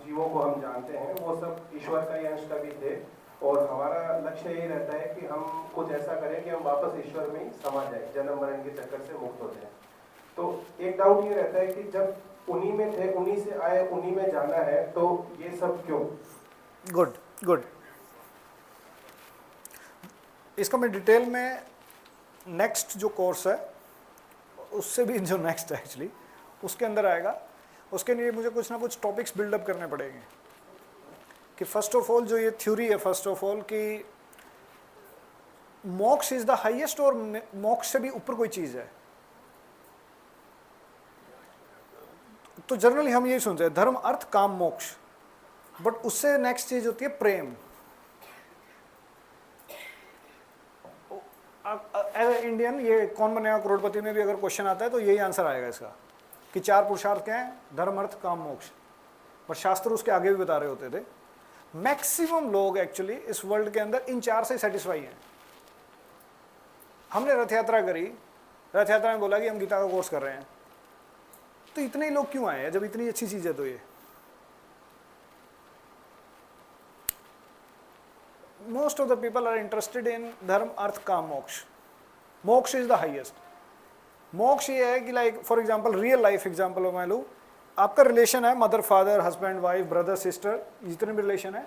जीवों को हम जानते हैं वो सब ईश्वर का ही अंश का भी थे, और हमारा लक्ष्य यही रहता है कि हम कुछ ऐसा करें कि हम वापस ईश्वर में ही समा जाए, जन्म मरण के चक्कर से मुक्त हो जाए। तो एक डाउट ये रहता है कि जब उन्हीं में थे, उन्हीं से आए, उन्हीं में जाना है, तो ये सब क्यों?
गुड। इसका मैं डिटेल में नेक्स्ट जो कोर्स है उससे भी जो नेक्स्ट है एक्चुअली उसके अंदर आएगा। उसके लिए मुझे कुछ ना कुछ टॉपिक्स बिल्डअप करने पड़ेंगे कि फर्स्ट ऑफ ऑल जो ये थ्योरी है, फर्स्ट ऑफ ऑल कि मोक्ष इज द हाईएस्ट, और मोक्ष से भी ऊपर कोई चीज है। तो जनरली हम यही सुनते हैं धर्म अर्थ काम मोक्ष, बट उससे नेक्स्ट चीज होती है प्रेम। एज ए इंडियन ये कौन बनेगा करोड़पति में भी अगर क्वेश्चन आता है तो यही आंसर आएगा इसका कि 4 पुरुषार्थ क्या हैं, धर्म अर्थ काम मोक्ष। पर शास्त्र उसके आगे भी बता रहे होते थे। मैक्सिमम लोग एक्चुअली इस वर्ल्ड के अंदर इन 4 से सेटिस्फाई हैं। हमने रथ यात्रा करी, रथ यात्रा में बोला कि हम गीता का कोर्स कर रहे हैं, तो इतने ही लोग क्यों आए हैं जब इतनी अच्छी चीज है? तो ये most of the people are interested in धर्म अर्थ काम मोक्ष। मोक्ष इज द हाईएस्ट। मोक्ष ये है कि like for example real life example मैं लूँ, आपका रिलेशन है mother father husband wife brother sister, जितने भी रिलेशन है।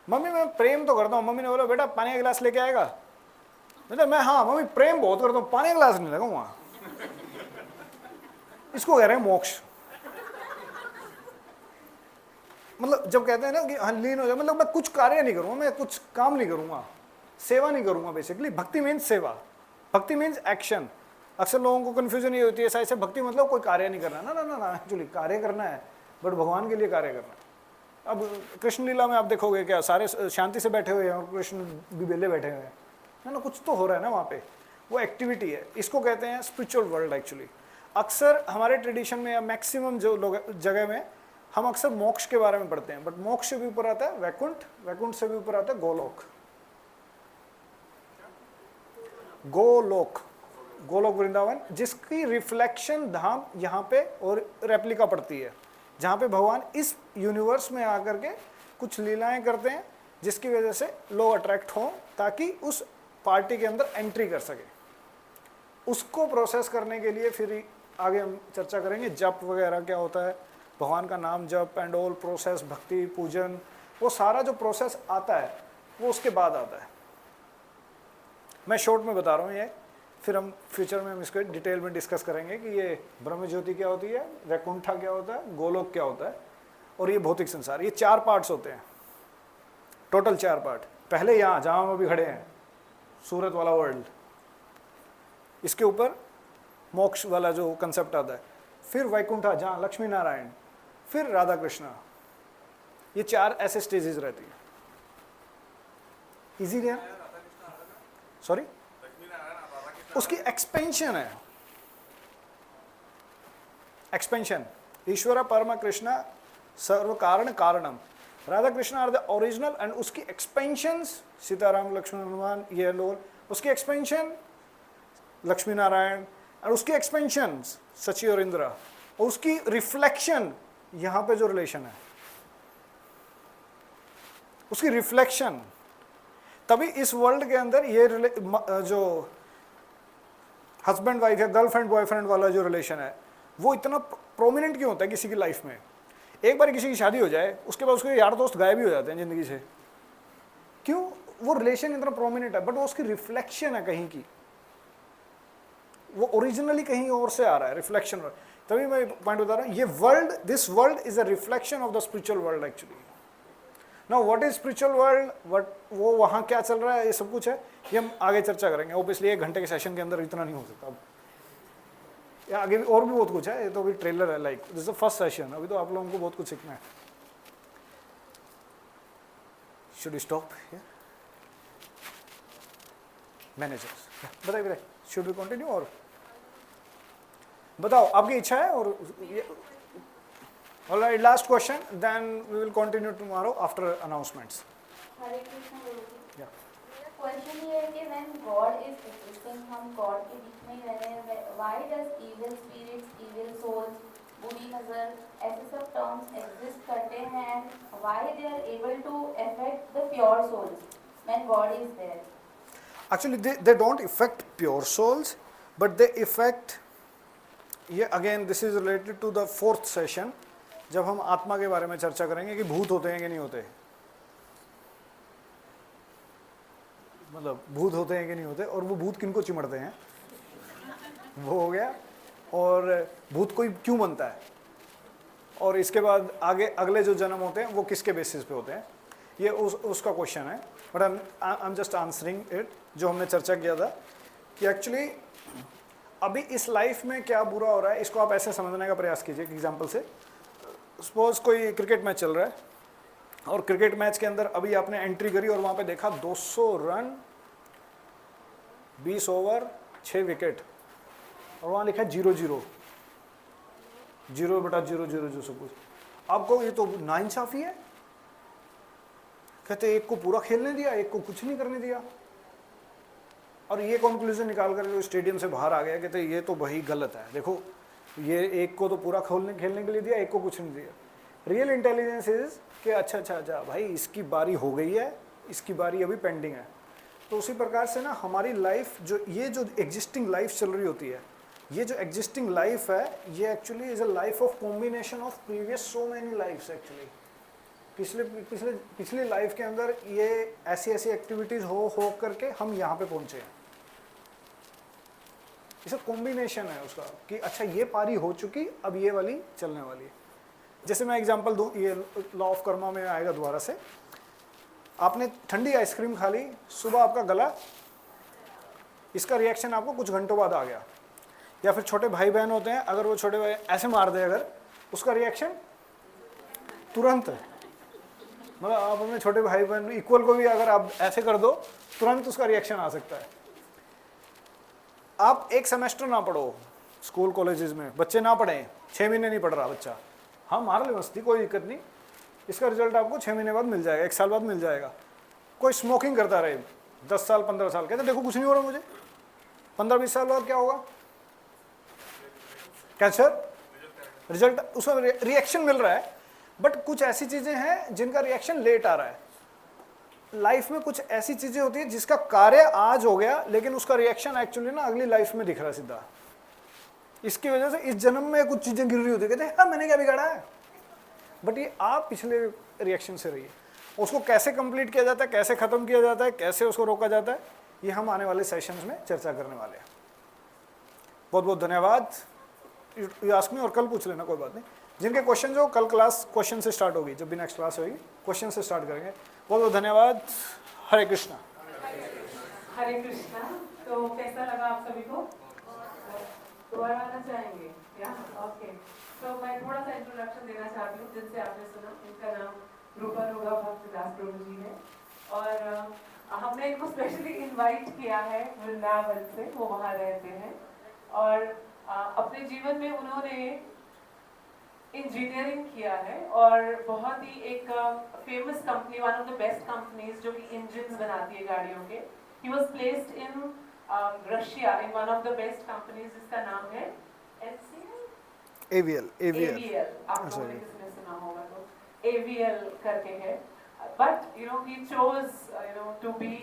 मम्मी मैं प्रेम तो करता हूँ, मम्मी ने बोला बेटा पानी का गिलास लेके आएगा, मतलब मैं हाँ मम्मी प्रेम बहुत करता हूँ, पानी का गिलास नहीं लगाऊंगा। इसको कह रहे हैं मोक्ष। मतलब जब कहते हैं ना कि हाँ लीन हो जाए, मतलब मैं कुछ कार्य नहीं करूंगा, मैं कुछ काम नहीं करूंगा, सेवा नहीं करूंगा। बेसिकली भक्ति मीन्स सेवा, भक्ति मीन्स एक्शन। अक्सर लोगों को कंफ्यूजन ये होती है ऐसा ऐसे भक्ति मतलब कोई कार्य नहीं करना, ना एक्चुअली कार्य करना है, बट भगवान के लिए कार्य करना है। अब कृष्ण लीला में आप देखोगे क्या सारे शांति से बैठे हुए हैं और कृष्ण भी बेले बैठे हुए हैं, ना कुछ तो हो रहा है ना वहाँ पे, वो एक्टिविटी है। इसको कहते हैं स्पिरिचुअल वर्ल्ड एक्चुअली। अक्सर हमारे ट्रेडिशन में या मैक्सिमम जो लोग जगह में हम अक्सर मोक्ष के बारे में पढ़ते हैं, बट मोक्ष से भी ऊपर आता है वैकुंठ, वैकुंठ से भी ऊपर आता है गोलोक। गोलोक, गोलोक वृंदावन, जिसकी रिफ्लेक्शन धाम यहाँ पे और रेप्लिका पड़ती है। जहाँ पे भगवान इस यूनिवर्स में आकर के कुछ लीलाएं करते हैं जिसकी वजह से लोग अट्रैक्ट हों ताकि उस पार्टी के अंदर एंट्री कर सके। उसको प्रोसेस करने के लिए फिर आगे हम चर्चा करेंगे जप वगैरह क्या होता है, भगवान का नाम जप एंड ऑल प्रोसेस, भक्ति पूजन, वो सारा जो प्रोसेस आता है वो उसके बाद आता है। मैं शॉर्ट में बता रहा हूँ ये, फिर हम फ्यूचर में हम इसको डिटेल में डिस्कस करेंगे कि ये ब्रह्म ज्योति क्या होती है, वैकुंठा क्या होता है, गोलोक क्या होता है और ये भौतिक संसार। ये 4 पार्ट्स होते हैं, टोटल 4 पार्ट। पहले यहाँ जहाँ हम अभी खड़े हैं सूरत वाला वर्ल्ड, इसके ऊपर मोक्ष वाला जो कंसेप्ट आता है, फिर वैकुंठा जहाँ लक्ष्मी नारायण, फिर राधा कृष्णा। ये 4 ऐसे स्टेजेस रहती है। इजी है, सॉरी, उसकी एक्सपेंशन है, एक्सपेंशन। ईश्वर परम कृष्ण सर्व कारण कारणम, Radha Krishna are the original and उसकी एक्सपेंशंस सीताराम लक्ष्मण हनुमान ये लोग, उसकी एक्सपेंशन लक्ष्मी नारायण और उसकी एक्सपेंशन सची और इंद्रा, और उसकी रिफ्लेक्शन यहाँ पे जो रिलेशन है उसकी रिफ्लेक्शन। तभी इस वर्ल्ड के अंदर ये जो हस्बैंड वाइफ या गर्लफ्रेंड बॉयफ्रेंड वाला जो रिलेशन है वो इतना प्रोमिनेंट क्यों होता है किसी की लाइफ में। एक बार किसी की शादी हो जाए उसके बाद उसके यार दोस्त गायब ही हो जाते हैं ज़िंदगी से। क्यों? वो रिलेशन इतना प्रोमिनेंट है, बट वो उसकी रिफ्लेक्शन है कहीं की, वो ओरिजिनली कहीं और से आ रहा है, रिफ्लेक्शन। तभी मैं पॉइंट बता रहा हूँ, ये world, this world is a reflection of the spiritual world actually. Now what is spiritual world, what वो वहाँ क्या चल रहा है, ये सब कुछ है, ये हम आगे चर्चा करेंगे। ऑब्वियसली 1 घंटे के सेशन के अंदर इतना नहीं हो सकता। अब या आगे भी और भी बहुत कुछ है, ये तो अभी ट्रेलर है, like this is the first session, अभी तो आप लोगों को बहुत कुछ सीखना है। Should we stop here? Managers बताइए, शुड वी कंटिन्यू और बताओ आपकी इच्छा है? और alright, last question, then we will continue tomorrow after announcements.
Hare Krishna Guruji.
Yeah.
मेरा क्वेश्चन ये है कि व्हेन गॉड इज एग्जिस्टिंग, हम गॉड के बीच में ही रह रहे हैं, why does evil spirits, evil souls, बुरी नजर, ऐसे सब टर्म्स एग्जिस्ट करते हैं, why they are able to affect the pure souls when God is there?
Actually, they don't affect pure souls, but they affect, ये again this is related to the 4th session, जब हम आत्मा के बारे में चर्चा करेंगे कि भूत होते हैं कि नहीं होते, मतलब भूत होते हैं कि नहीं होते, और वो भूत किनको चिमड़ते हैं, वो हो गया, और भूत कोई क्यों बनता है, और इसके बाद आगे अगले जो जन्म होते हैं वो किसके बेसिस पे होते हैं, ये उसका क्वेश्चन है। But I am just answering it, जो हमने चर्चा किया था कि एक्चुअली अभी इस लाइफ में क्या बुरा हो रहा है, इसको आप ऐसे समझने का प्रयास कीजिए। एग्जांपल से सपोज कोई क्रिकेट मैच चल रहा है, और क्रिकेट मैच के अंदर अभी आपने एंट्री करी और वहाँ पे देखा 200 रन, 20 ओवर, 6 विकेट, और वहाँ लिखा है 0-0, 0/0 जो सब कुछ। आपको ये तो नाइंसाफी है, कहते एक को पूरा खेलने दिया, एक को कुछ नहीं करने दिया, और ये कंक्लूजन निकाल कर जो स्टेडियम से बाहर आ गया, कहते ये तो वही गलत है। देखो ये एक को तो पूरा खेलने के लिए दिया, एक को कुछ नहीं दिया। रियल इंटेलिजेंस इज कि अच्छा भाई इसकी बारी हो गई है, इसकी बारी अभी पेंडिंग है। तो उसी प्रकार से ना हमारी लाइफ जो ये जो एग्जिस्टिंग लाइफ चल रही होती है, ये जो एग्जिस्टिंग लाइफ है ये actually is a life of combination of previous so many lifes. Actually पिछली लाइफ के अंदर ये ऐसी एक्टिविटीज हो करके हम यहाँ पे पहुँचे हैं। इसे कॉम्बिनेशन है उसका कि अच्छा ये पारी हो चुकी, अब ये वाली चलने वाली है। जैसे मैं एग्जांपल दूं, ये लॉ ऑफ कर्मा में आएगा दोबारा से। आपने ठंडी आइसक्रीम खा ली, सुबह आपका गला, इसका रिएक्शन आपको कुछ घंटों बाद आ गया। या फिर छोटे भाई बहन होते हैं, अगर वो छोटे भाई ऐसे मार दे, अगर उसका रिएक्शन तुरंत है। मतलब आप अपने छोटे भाई बहन इक्वल को भी अगर आप ऐसे कर दो, तुरंत उसका रिएक्शन आ सकता है। आप एक सेमेस्टर ना पढ़ो स्कूल कॉलेजेस में, बच्चे ना पढ़ें, 6 महीने नहीं पढ़ रहा बच्चा, हाँ मार ले मस्ती, कोई दिक्कत नहीं, इसका रिजल्ट आपको 6 महीने बाद मिल जाएगा, 1 साल बाद मिल जाएगा। कोई स्मोकिंग करता रहे 10 साल 15 साल, कहते देखो कुछ नहीं हो रहा मुझे, 15-20 साल बाद क्या होगा? कैंसर, रिजल्ट उसमें रिएक्शन मिल रहा है, बट कुछ ऐसी चीजें हैं जिनका रिएक्शन लेट आ रहा है। लाइफ में कुछ ऐसी चीजें होती है जिसका कार्य आज हो गया लेकिन उसका रिएक्शन एक्चुअली ना अगली लाइफ में दिख रहा है सीधा। इसकी वजह से इस जन्म में कुछ चीजें गिर रही होती है, कहते हैं हाँ मैंने क्या बिगाड़ा है, बट ये आप पिछले रिएक्शन से रही है। उसको कैसे कंप्लीट किया जाता है, कैसे खत्म किया जाता है, कैसे उसको रोका जाता है, ये हम आने वाले सेशंस में चर्चा करने वाले हैं। बहुत बहुत धन्यवाद। यू आस्क मी, और कल पूछ लेना, कोई बात नहीं। जिनके क्वेश्चन जो कल क्लास क्वेश्चन से स्टार्ट होगी, जब भी नेक्स्ट क्लास होगी क्वेश्चन से स्टार्ट करेंगे। बहुत बहुत धन्यवाद। हरे कृष्णा।
हरे कृष्णा। तो कैसा लगा आप सभी को? दोबारा आना चाहेंगे या? ओके, तो मैं थोड़ा सा इंट्रोडक्शन देना चाहती हूँ। जिनसे आपने सुना, इनका नाम रूपा रोगा भक्तिदास प्रभु जी है, और हमने इनको स्पेशली इनवाइट किया है वृंदावन से। वो वहाँ रहते हैं और अपने जीवन में उन्होंने इंजीनियरिंग किया है और बहुत ही एक famous company, one of the best companies जो कि इंजन्स बनाती है गाड़ियों के। He was placed in Russia in one of the best companies जिसका नाम है
AVL।
आप लोगों ने किसी ने सुना होगा तो AVL करके है। But you know he chose to be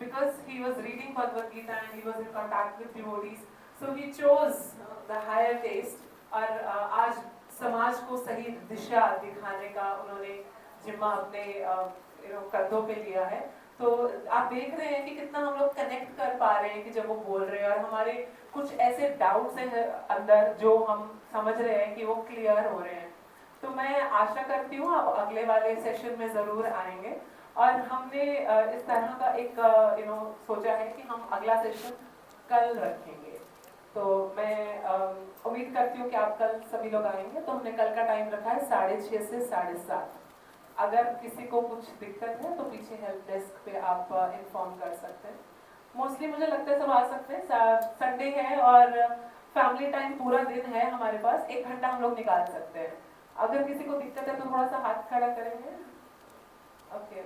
because he was reading Bhagavad Gita and he was in contact with devotees, so he chose the higher taste। और आज समाज को सही दिशा दिखाने का उन्होंने जिम्मा अपने कंधों पे लिया है। तो आप देख रहे हैं कि कितना हम लोग कनेक्ट कर पा रहे हैं कि जब वो बोल रहे हैं, और हमारे कुछ ऐसे डाउट्स हैं अंदर जो हम समझ रहे हैं कि वो क्लियर हो रहे हैं। तो मैं आशा करती हूँ आप अगले वाले सेशन में ज़रूर आएंगे। और हमने इस तरह का एक सोचा है कि हम अगला सेशन कल रखेंगे। तो मैं उम्मीद करती हूँ कि आप कल सभी लोग आएंगे। तो हमने कल का टाइम रखा है 6:30 से 7:30। अगर किसी को कुछ दिक्कत है तो पीछे हेल्प डेस्क पे आप इन्फॉर्म कर सकते हैं। मोस्टली मुझे लगता है सब आ सकते हैं। संडे है और फैमिली टाइम पूरा दिन है हमारे पास, 1 घंटा हम लोग निकाल सकते हैं। अगर किसी को दिक्कत है तो थोड़ा सा हाथ खड़ा करेंगे। ओके,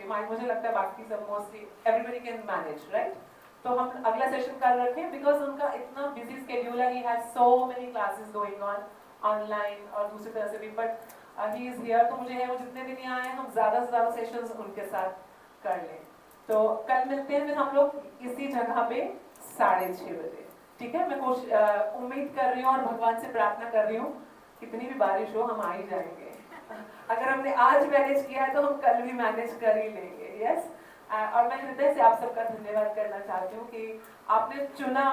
मुझे लगता है बाकी सब mostly everybody can manage, right? तो हम अगला सेशन कल रखें बिकॉज उनका इतना बिजी स्केड्यूल है। He has so many classes going on online और दूसरी तरह से भी, बट ही इज हियर। तो मुझे है वो जितने दिन यहाँ आए हम ज़्यादा से ज़्यादा सेशंस उनके साथ कर लें। तो कल मिलते हैं फिर हम लोग इसी जगह पे 6:30 बजे, ठीक है? मैं उम्मीद कर रही हूँ और भगवान से प्रार्थना कर रही हूँ कितनी भी बारिश हो हम आ ही जाएंगे। अगर हमने आज मैनेज किया है तो हम कल भी मैनेज कर ही लेंगे। यस। और मैं हृदय से आप सबका धन्यवाद करना चाहती हूँ कि आपने चुना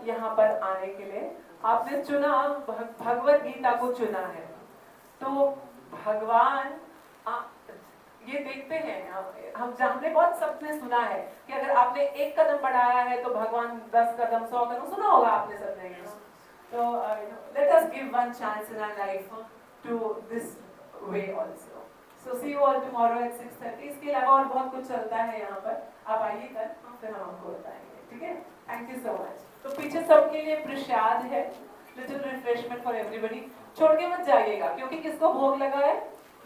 यहाँ पर आने के लिए, आपने चुना भगवत गीता को चुना है। तो भगवान ये देखते हैं, हमने बहुत सबने सुना है कि अगर आपने 1 कदम बढ़ाया है तो भगवान 10 कदम 100 कदम, सुना होगा आपने सबने। तो let us give one chance in our life to this way also. So see you all tomorrow at 6:30। इसके अलावा और बहुत कुछ चलता है यहाँ पर, आप आइए कल, फिर हम आपको बताएंगे, ठीक है? Thank you so much. तो पीछे सबके लिए प्रसाद है, लिटिल रिफ्रेशमेंट फॉर एवरीबडी। छोड़ के मत जाइएगा, क्योंकि किसको भोग लगा है?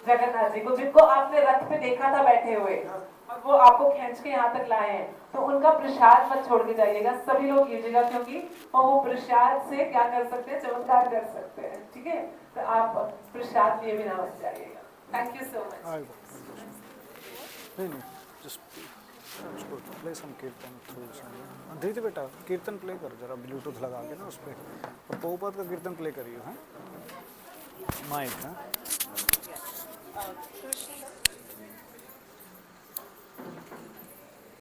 जगन्नाथ जी को, जिनको आपने रथ पे देखा था बैठे हुए और वो आपको खींच के यहाँ तक लाए हैं। तो उनका प्रसाद मत छोड़ के जाइएगा, सभी लोग लीजिएगा, क्योंकि वो प्रसाद से क्या कर सकते हैं? चमत्कार कर सकते हैं, ठीक है? तो आप प्रसाद लिए बिना मत जाइएगा। Thank you so much.
उसको प्ले सम कीर्तन थ्रू धीरे बेटा, कीर्तन प्ले कर जरा ब्लूटूथ लगा के ना उस पर, और प्रभुपाद का कीर्तन प्ले करिए। हाँ माइक, हाँ।